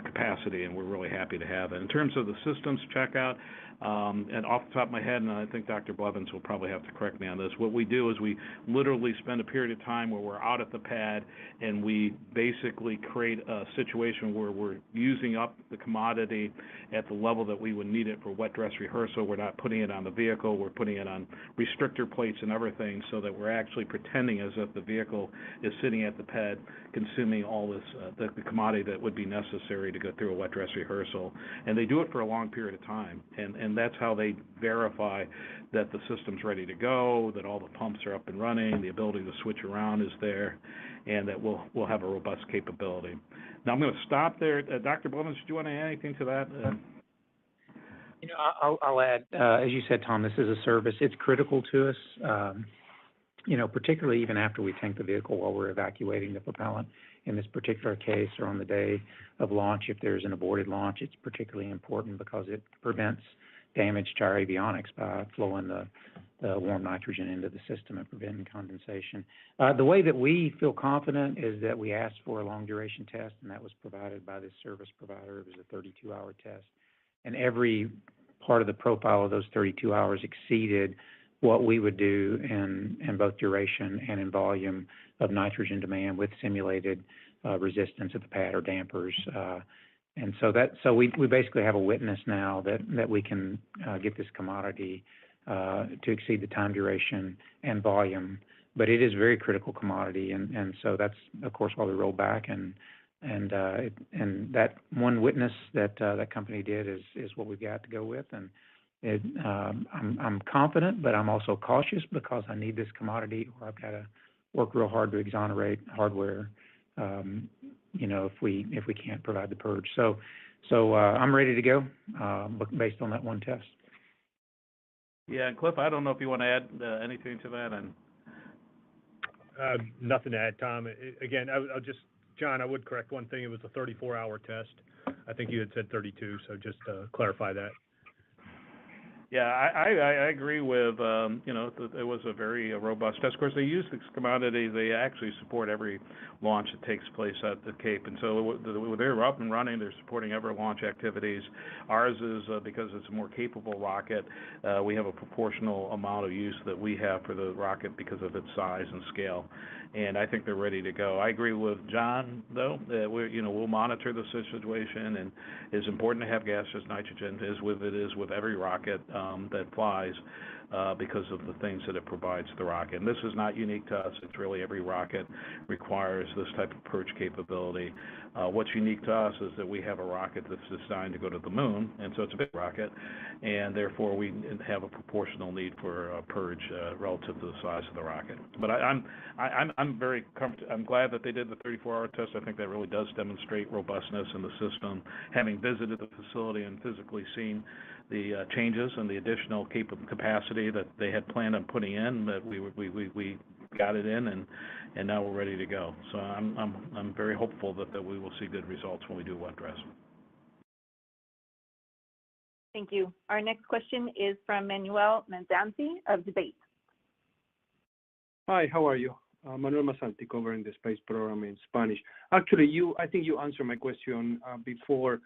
capacity, and we're really happy to have it. In terms of the systems checkout, and off the top of my head, and I think Dr. Blevins will probably have to correct me on this, what we do is we literally spend a period of time where we're out at the pad and we basically create a situation where we're using up the commodity at the level that we would need it for wet dress rehearsal. We're not putting it on the vehicle, we're putting it on restrictor plates and everything so that we're actually pretending as if the vehicle is sitting at the pad consuming all this, the commodity that would be necessary to go through a wet dress rehearsal. And they do it for a long period of time. And that's how they verify that the system's ready to go, that all the pumps are up and running, the ability to switch around is there, and that we'll have a robust capability. Now I'm going to stop there. Dr. Blevins, do you want to add anything to that? I'll add, as you said, Tom, this is a service. It's critical to us, particularly even after we tank the vehicle while we're evacuating the propellant. In this particular case, or on the day of launch, if there's an aborted launch, it's particularly important because it prevents damage to our avionics by flowing the warm nitrogen into the system and preventing condensation. The way that we feel confident is that we asked for a long duration test, and that was provided by this service provider. It was a 32-hour test, and every part of the profile of those 32 hours exceeded what we would do in both duration and in volume of nitrogen demand with simulated resistance at the pad or dampers. And so we basically have a witness now that we can get this commodity to exceed the time duration and volume. But it is a very critical commodity, and so that's of course why we rolled back, and that one witness that that company did is what we've got to go with, and I'm confident, but I'm also cautious because I need this commodity, or I've got to work real hard to exonerate hardware, if we can't provide the purge. So I'm ready to go, based on that one test. Yeah, and Cliff, I don't know if you want to add anything to that. And nothing to add, Tom. Again, I'll just, John, I would correct one thing. It was a 34-hour test. I think you had said 32, so just to clarify that. Yeah, I agree with, it was a very robust test. Of course, they use this commodity. They actually support every launch that takes place at the Cape. And so they're up and running. They're supporting every launch activities. Ours is, because it's a more capable rocket, we have a proportional amount of use that we have for the rocket because of its size and scale. And I think they're ready to go. I agree with John, though. We'll monitor the situation, and it's important to have gaseous nitrogen, it is with every rocket that flies, because of the things that it provides the rocket. And this is not unique to us. It's really every rocket requires this type of purge capability. What's unique to us is that we have a rocket that's designed to go to the moon, and so it's a big rocket, and therefore we have a proportional need for purge relative to the size of the rocket. But I'm very comfortable. I'm glad that they did the 34-hour test. I think that really does demonstrate robustness in the system. Having visited the facility and physically seen the changes and the additional capacity that they had planned on putting in, that we got it in, and now we're ready to go. So I'm very hopeful that we will see good results when we do wet dress. Thank you. Our next question is from Manuel Manzanzi of Debate. Hi, how are you? Manuel Manzanzi, covering the space program in Spanish. Actually, I think you answered my question before.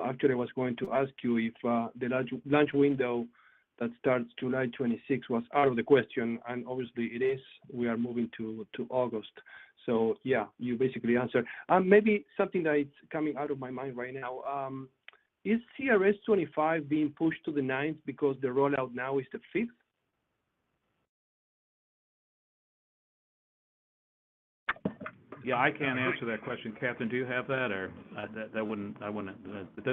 Actually, I was going to ask you if the launch window that starts July 26 was out of the question, and obviously it is. We are moving to August. So yeah, you basically answered. Maybe something that is coming out of my mind right now. Is CRS 25 being pushed to the 9th because the rollout now is the 5th? Yeah, I can't answer that question. Captain, do you have that, or I wouldn't.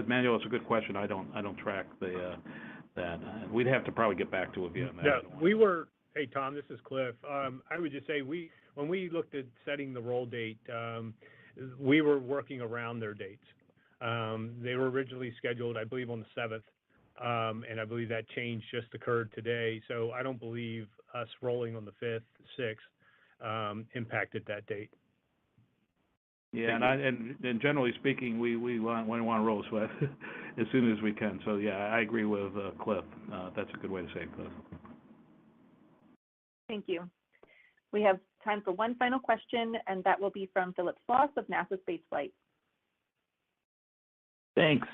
Manuel, it's a good question. I don't track that. We'd have to probably get back to you on that. Yeah, hey Tom, this is Cliff. I would just say when we looked at setting the roll date, we were working around their dates. They were originally scheduled, I believe, on the 7th, and I believe that change just occurred today. So I don't believe us rolling on the 5th, 6th impacted that date. Yeah, and generally speaking, we want to roll sweat as soon as we can. So yeah, I agree with Cliff. That's a good way to say it, Cliff. Thank you. We have time for one final question, and that will be from Philip Sloss of NASA Spaceflight. Thanks.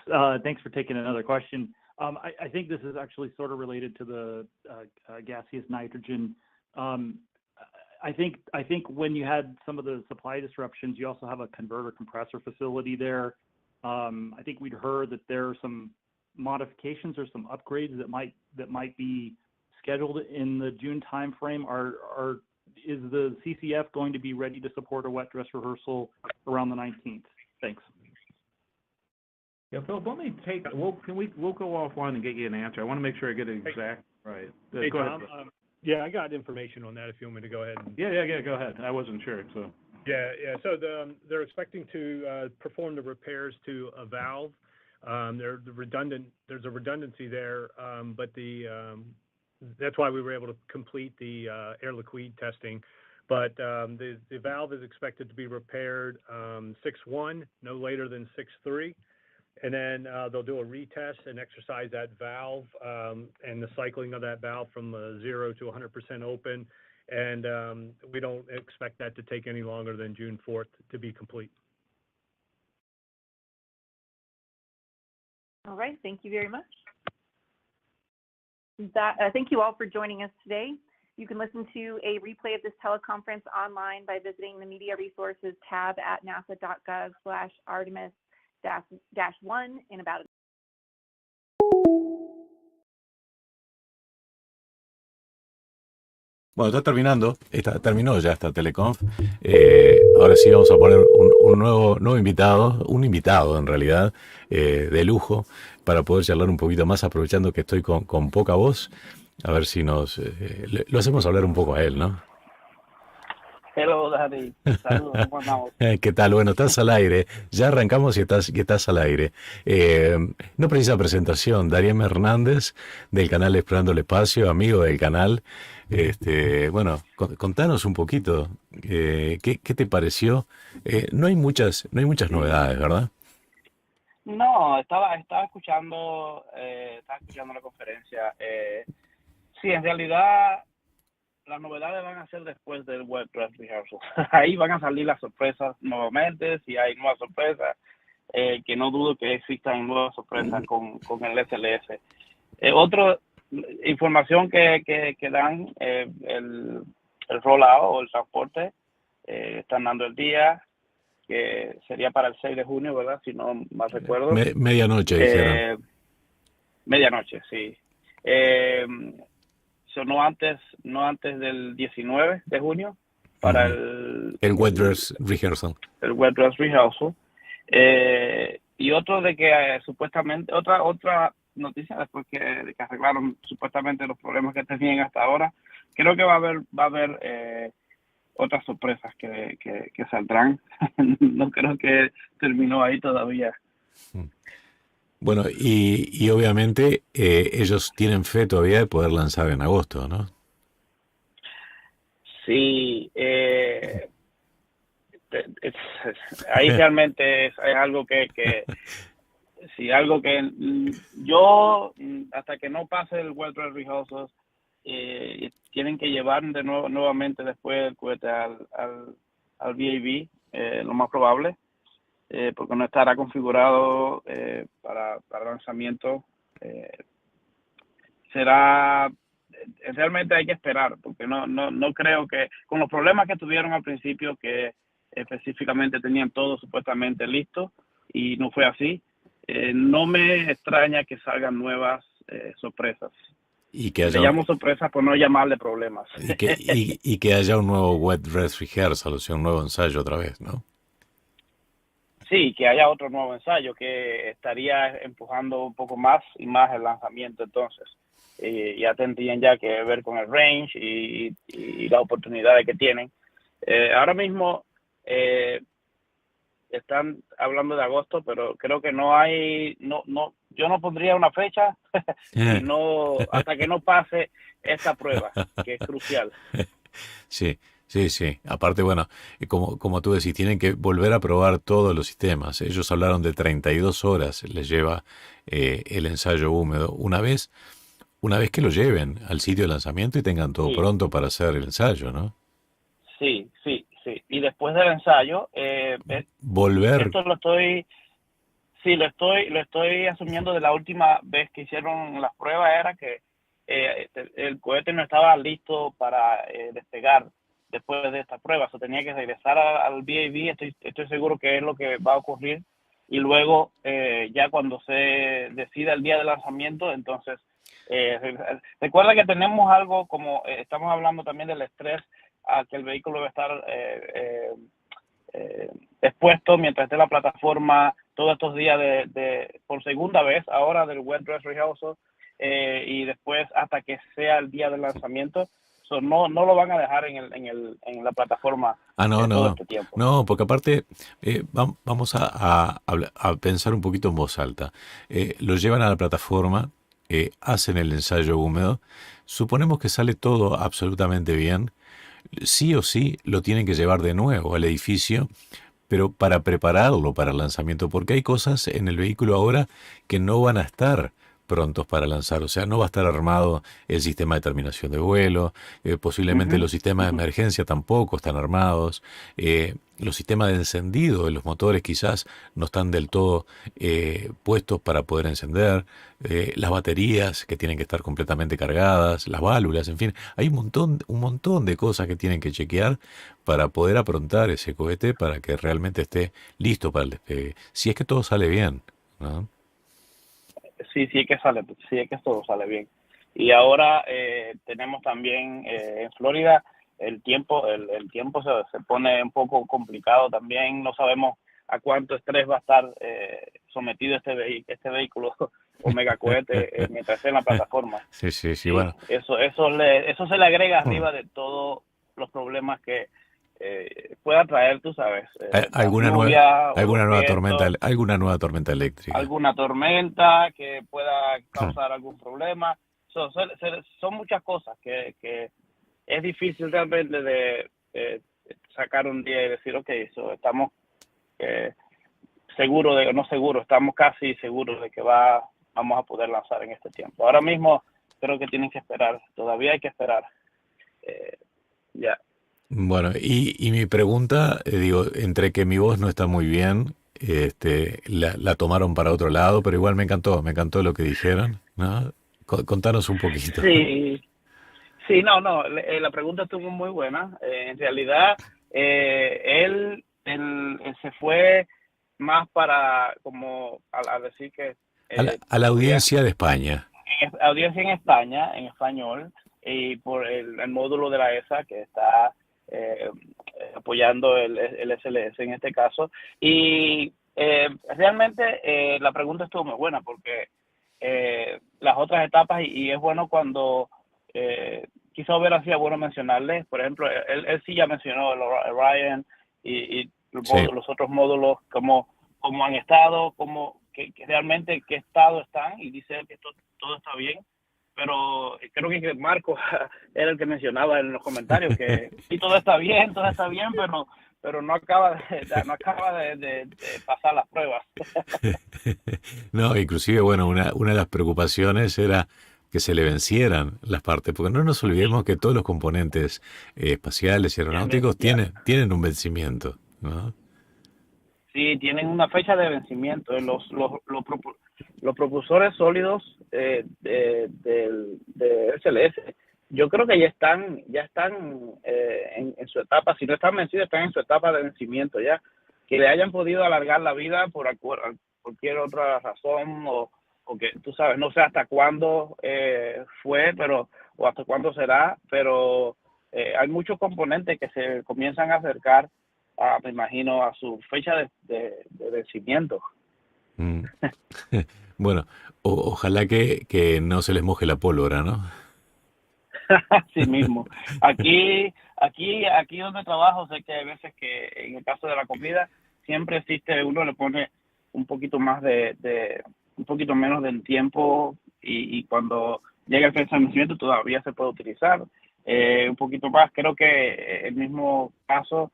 Thanks for taking another question. I think this is actually sort of related to the gaseous nitrogen. I think when you had some of the supply disruptions, you also have a converter compressor facility there. I think we'd heard that there are some modifications or some upgrades that might be scheduled in the June timeframe. Is the CCF going to be ready to support a wet dress rehearsal around the 19th? Thanks. Yeah, Phil, let me we'll go offline and get you an answer. I want to make sure I get it exact right. Hey, go Tom, ahead. Yeah, I got information on that if you want me to go ahead. Yeah, go ahead. I wasn't sure, so. Yeah. So they're expecting to perform the repairs to a valve. There's a redundancy there, but that's why we were able to complete the air liquide testing. But the valve is expected to be repaired 6/1, no later than 6/3. And then they'll do a retest and exercise that valve and the cycling of that valve from 0 to 100% open. And we don't expect that to take any longer than June 4th to be complete. All right, thank you very much. Thank you all for joining us today. You can listen to a replay of this teleconference online by visiting the Media Resources tab at nasa.gov/Artemis-1 in about Bueno, terminó ya esta teleconf. Ahora sí vamos a poner un nuevo invitado, un invitado en realidad, de lujo, para poder charlar un poquito más, aprovechando que estoy con poca voz. A ver si lo hacemos hablar un poco a él, ¿no? Hello, Daddy. Saludos, ¿cómo andamos? ¿Qué tal? Bueno, estás al aire. Ya arrancamos y estás al aire. No precisa presentación. Dariem Hernández, del canal Explorando el Espacio, amigo del canal. Bueno, contanos un poquito, ¿qué te pareció? No hay muchas novedades, ¿verdad? No, estaba escuchando la conferencia. Sí, en realidad las novedades van a ser después del Web Dress Rehearsal. Ahí van a salir las sorpresas nuevamente, si hay nuevas sorpresas, que no dudo que existan nuevas sorpresas con el SLS. Otra información que dan, el rollout o el transporte, están dando el día, que sería para el 6 de junio, ¿verdad? Si no mal recuerdo. Medianoche, dijeron. Medianoche, sí. No antes del 19 de junio para el Wet Dress Rehearsal. El Wet Dress Rehearsal. Y otro de que supuestamente, otra noticia después que arreglaron supuestamente los problemas que tenían hasta ahora, creo que va a haber otras sorpresas que saldrán. No creo que terminó ahí todavía. Bueno, y obviamente ellos tienen fe todavía de poder lanzar en agosto, ¿no? Sí, ahí realmente es algo que sí, algo que yo, hasta que no pase el Web Dress Rehearsal, tienen que llevar nuevamente después el cohete al VAB, lo más probable. Porque no estará configurado para lanzamiento. Realmente hay que esperar, porque no creo que, con los problemas que tuvieron al principio, que específicamente tenían todo supuestamente listo, y no fue así, no me extraña que salgan nuevas sorpresas. Y que Le llamo sorpresas por no llamarle problemas. Y que haya un nuevo Wet Dress Rehearsal, o sea, un nuevo ensayo otra vez, ¿no? Sí, que haya otro nuevo ensayo que estaría empujando un poco más y más el lanzamiento. Entonces ya tendrían ya que ver con el range y las oportunidades que tienen. Ahora mismo están hablando de agosto, pero creo que yo no pondría una fecha hasta que no pase esta prueba, que es crucial. Sí. Sí. Aparte, bueno, como tú decís, tienen que volver a probar todos los sistemas. Ellos hablaron de 32 horas les lleva el ensayo húmedo. Una vez que lo lleven al sitio de lanzamiento y tengan todo pronto para hacer el ensayo, ¿no? Sí. Y después del ensayo, volver. Esto lo estoy asumiendo de la última vez que hicieron las pruebas, era que el cohete no estaba listo para despegar después de esta prueba, so tenía que regresar al VAB. Estoy seguro que es lo que va a ocurrir, y luego ya cuando se decida el día de lanzamiento, entonces recuerda que tenemos algo como, estamos hablando también del estrés a que el vehículo va a estar expuesto mientras esté en la plataforma todos estos días por segunda vez ahora del Wet Dress Rehearsal, y después hasta que sea el día del lanzamiento. So, no lo van a dejar en la plataforma todo este tiempo. No, porque aparte vamos a pensar un poquito en voz alta. Lo llevan a la plataforma, hacen el ensayo húmedo, suponemos que sale todo absolutamente bien, sí o sí lo tienen que llevar de nuevo al edificio, pero para prepararlo para el lanzamiento, porque hay cosas en el vehículo ahora que no van a estar prontos para lanzar. O sea, no va a estar armado el sistema de terminación de vuelo, posiblemente los sistemas de emergencia tampoco están armados, los sistemas de encendido de los motores quizás no están del todo puestos para poder encender, las baterías que tienen que estar completamente cargadas, las válvulas, en fin, hay un montón de cosas que tienen que chequear para poder aprontar ese cohete para que realmente esté listo para el despegue, si es que todo sale bien, ¿no? Sí, sí es que todo sale bien. Y ahora tenemos también en Florida el tiempo se pone un poco complicado también. No sabemos a cuánto estrés va a estar sometido este vehículo o megacohete mientras esté en la plataforma. Sí, bueno. Eso se le agrega arriba de todos los problemas que pueda traer, tú sabes, alguna nueva tormenta eléctrica. Alguna tormenta que pueda causar algún problema. Son muchas cosas que es difícil realmente de sacar un día y decir, ok, estamos estamos casi seguros de que vamos a poder lanzar en este tiempo. Ahora mismo creo que tienen que esperar, todavía hay que esperar. Ya. Bueno, y mi pregunta, entre que mi voz no está muy bien, la tomaron para otro lado, pero igual me encantó lo que dijeron, ¿no? Contanos un poquito. Sí, la pregunta estuvo muy buena. En realidad, él se fue más para, como, a decir que... a la audiencia de España. Audiencia en España, en español, y por el módulo de la ESA que está apoyando el SLS en este caso. Y realmente la pregunta estuvo muy buena porque las otras etapas, y es bueno cuando... quizá hubiera sido bueno mencionarles, por ejemplo, él sí ya mencionó el Orion y los otros módulos, cómo han estado, que realmente qué estado están, y dice que todo está bien, pero creo que Marco era el que mencionaba en los comentarios que sí, todo está bien, pero no acaba de pasar las pruebas. No, inclusive, bueno, una de las preocupaciones era que se le vencieran las partes, porque no nos olvidemos que todos los componentes espaciales y aeronáuticos tienen un vencimiento, ¿no? Sí, tienen una fecha de vencimiento. Los propulsores sólidos de SLS, yo creo que ya están en su etapa, si no están vencidos, están en su etapa de vencimiento ya. Que le hayan podido alargar la vida por cualquier otra razón o que tú sabes, no sé hasta cuándo fue, o hasta cuándo será, pero hay muchos componentes que se comienzan a acercar, me imagino, a su fecha de vencimiento. Bueno, ojalá que no se les moje la pólvora, ¿no? Así mismo. Aquí donde trabajo, sé que hay veces que en el caso de la comida siempre existe, uno le pone un poquito más un poquito menos del tiempo y cuando llega el fecha de vencimiento todavía se puede utilizar un poquito más. Creo que el mismo caso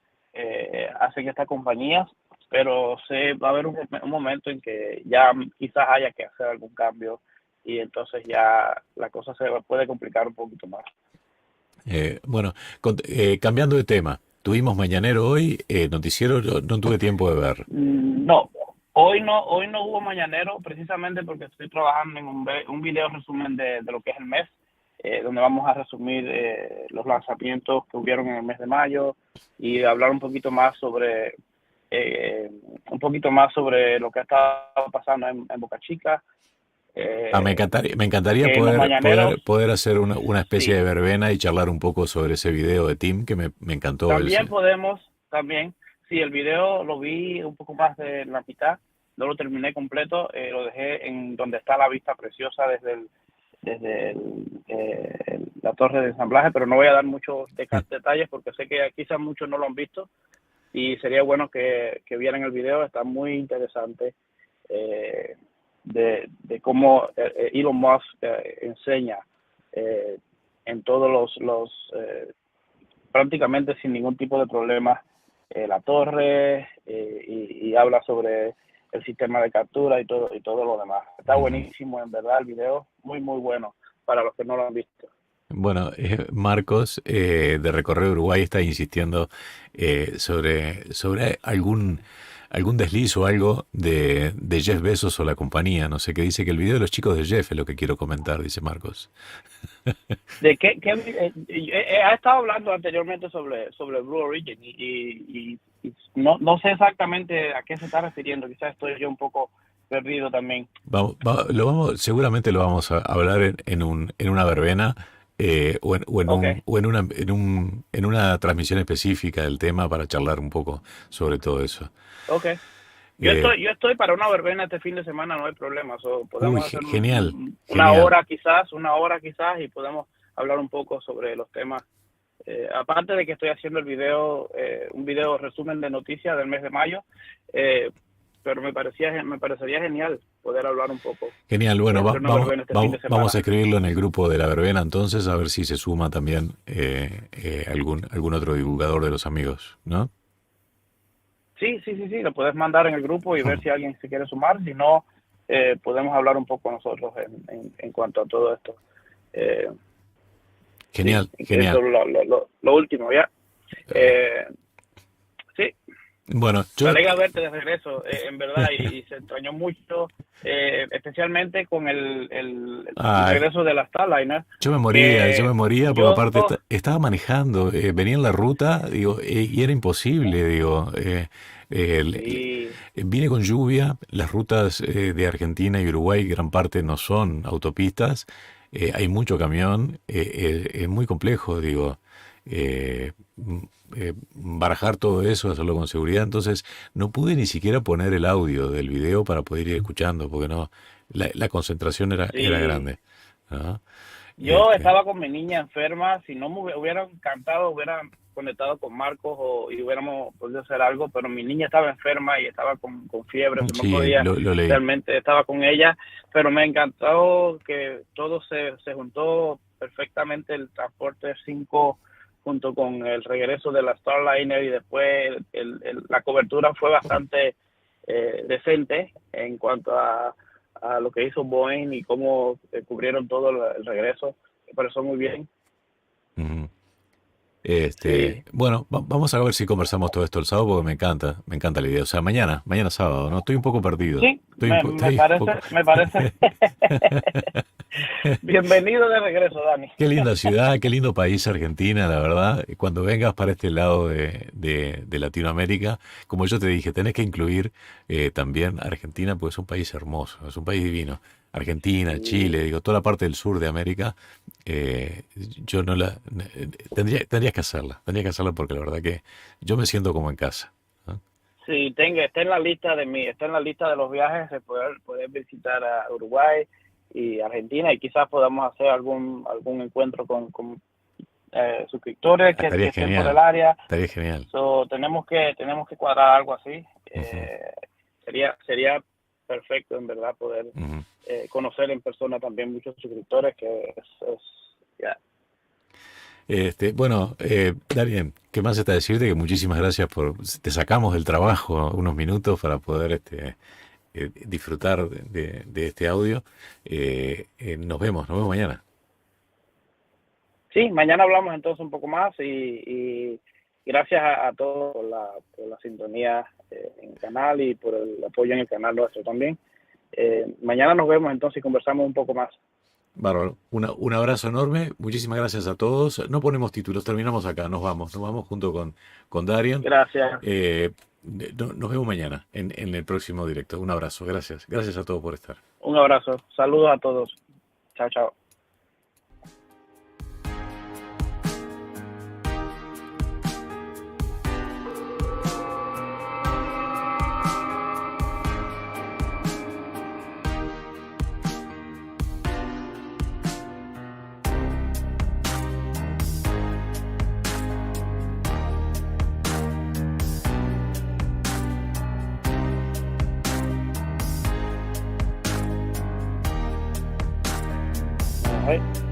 hacen estas compañías, pero va a haber un momento en que ya quizás haya que hacer algún cambio y entonces ya la cosa se puede complicar un poquito más. Bueno, cambiando de tema, tuvimos mañanero hoy, noticiero no tuve tiempo de ver. No, hoy no hubo mañanero precisamente porque estoy trabajando en un video resumen de lo que es el mes, donde vamos a resumir los lanzamientos que hubieron en el mes de mayo y hablar un poquito más sobre lo que ha estado pasando en Boca Chica. Me encantaría poder hacer una especie de verbena y charlar un poco sobre ese video de Tim que me encantó. También, sí, el video lo vi un poco más de la mitad, no lo terminé completo, lo dejé en donde está la vista preciosa desde la torre de ensamblaje, pero no voy a dar muchos detalles porque sé que quizás muchos no lo han visto y sería bueno que vieran el video, está muy interesante. De cómo Elon Musk enseña en todos los prácticamente sin ningún tipo de problemas la torre y habla sobre el sistema de captura y todo lo demás. Está buenísimo, en verdad, el video, muy, muy bueno para los que no lo han visto. Bueno, Marcos, de Recorrer Uruguay, está insistiendo sobre algún desliz o algo de Jeff Bezos o la compañía. No sé qué dice, que el video de los chicos de Jeff es lo que quiero comentar, dice Marcos. ¿De qué ha estado hablando anteriormente sobre Blue Origin y no sé exactamente a qué se está refiriendo? Quizás estoy yo un poco perdido también. Seguramente lo vamos a hablar en una verbena. En una transmisión específica del tema para charlar un poco sobre todo eso. Okay. Yo estoy para una verbena este fin de semana, no hay problema. Podemos hacer genial. Una hora quizás, y podemos hablar un poco sobre los temas. Aparte de que estoy haciendo el video, un video resumen de noticias del mes de mayo, pero me parecería genial poder hablar un poco. Genial, bueno, vamos a escribirlo en el grupo de la verbena entonces, a ver si se suma también algún otro divulgador de los amigos, ¿no? Sí, lo puedes mandar en el grupo y ver si alguien se quiere sumar, si no, podemos hablar un poco nosotros en cuanto a todo esto. Genial. Lo último, ya. Sí. Bueno, me alegra verte de regreso, en verdad, y se extrañó mucho, especialmente con el regreso de la Starliner. Yo me moría, porque aparte estaba manejando, venía en la ruta, y era imposible, vine con lluvia, las rutas de Argentina y Uruguay, gran parte no son autopistas, hay mucho camión, es muy complejo, barajar todo eso, hacerlo con seguridad, entonces no pude ni siquiera poner el audio del video para poder ir escuchando, porque no, la concentración era grande, ¿no? Yo estaba con mi niña enferma, si no me hubiera encantado, hubiera conectado con Marcos y hubiéramos podido hacer algo, pero mi niña estaba enferma y estaba con fiebre, no podía, realmente estaba con ella, pero me encantó que todo se juntó perfectamente, el transporte 5 junto con el regreso de la Starliner, y después la cobertura fue bastante decente en cuanto a lo que hizo Boeing y cómo cubrieron todo el regreso. Me pareció muy bien. Uh-huh. Bueno, vamos a ver si conversamos todo esto el sábado, porque me encanta la idea. O sea, mañana sábado, ¿no? Estoy un poco perdido. Sí, me parece. Bienvenido de regreso, Dani. Qué linda ciudad, qué lindo país Argentina, la verdad. Cuando vengas para este lado de Latinoamérica, como yo te dije, tenés que incluir también Argentina, porque es un país hermoso, es un país divino. Argentina, Chile, toda la parte del sur de América, yo no la tendrías que hacerla porque la verdad que yo me siento como en casa, ¿no? Sí, está en la lista de los viajes, de poder visitar a Uruguay y Argentina, y quizás podamos hacer algún encuentro con suscriptores que estén por el área. Estaría genial. Tenemos que cuadrar algo así. Sería perfecto, en verdad, poder conocer en persona también muchos suscriptores, que Bueno, Darien, ¿qué más está decirte? Que muchísimas gracias te sacamos del trabajo unos minutos para poder disfrutar de este audio. Nos vemos mañana. Sí, mañana hablamos entonces un poco más, y gracias a todos por la sintonía en el canal y por el apoyo en el canal nuestro también. Mañana nos vemos entonces y conversamos un poco más. Bárbaro, un abrazo enorme, muchísimas gracias a todos. No ponemos títulos, terminamos acá, nos vamos junto con Darien. Gracias. Nos vemos mañana en el próximo directo. Un abrazo, gracias a todos por estar. Un abrazo, saludos a todos. Chao, chao. Right.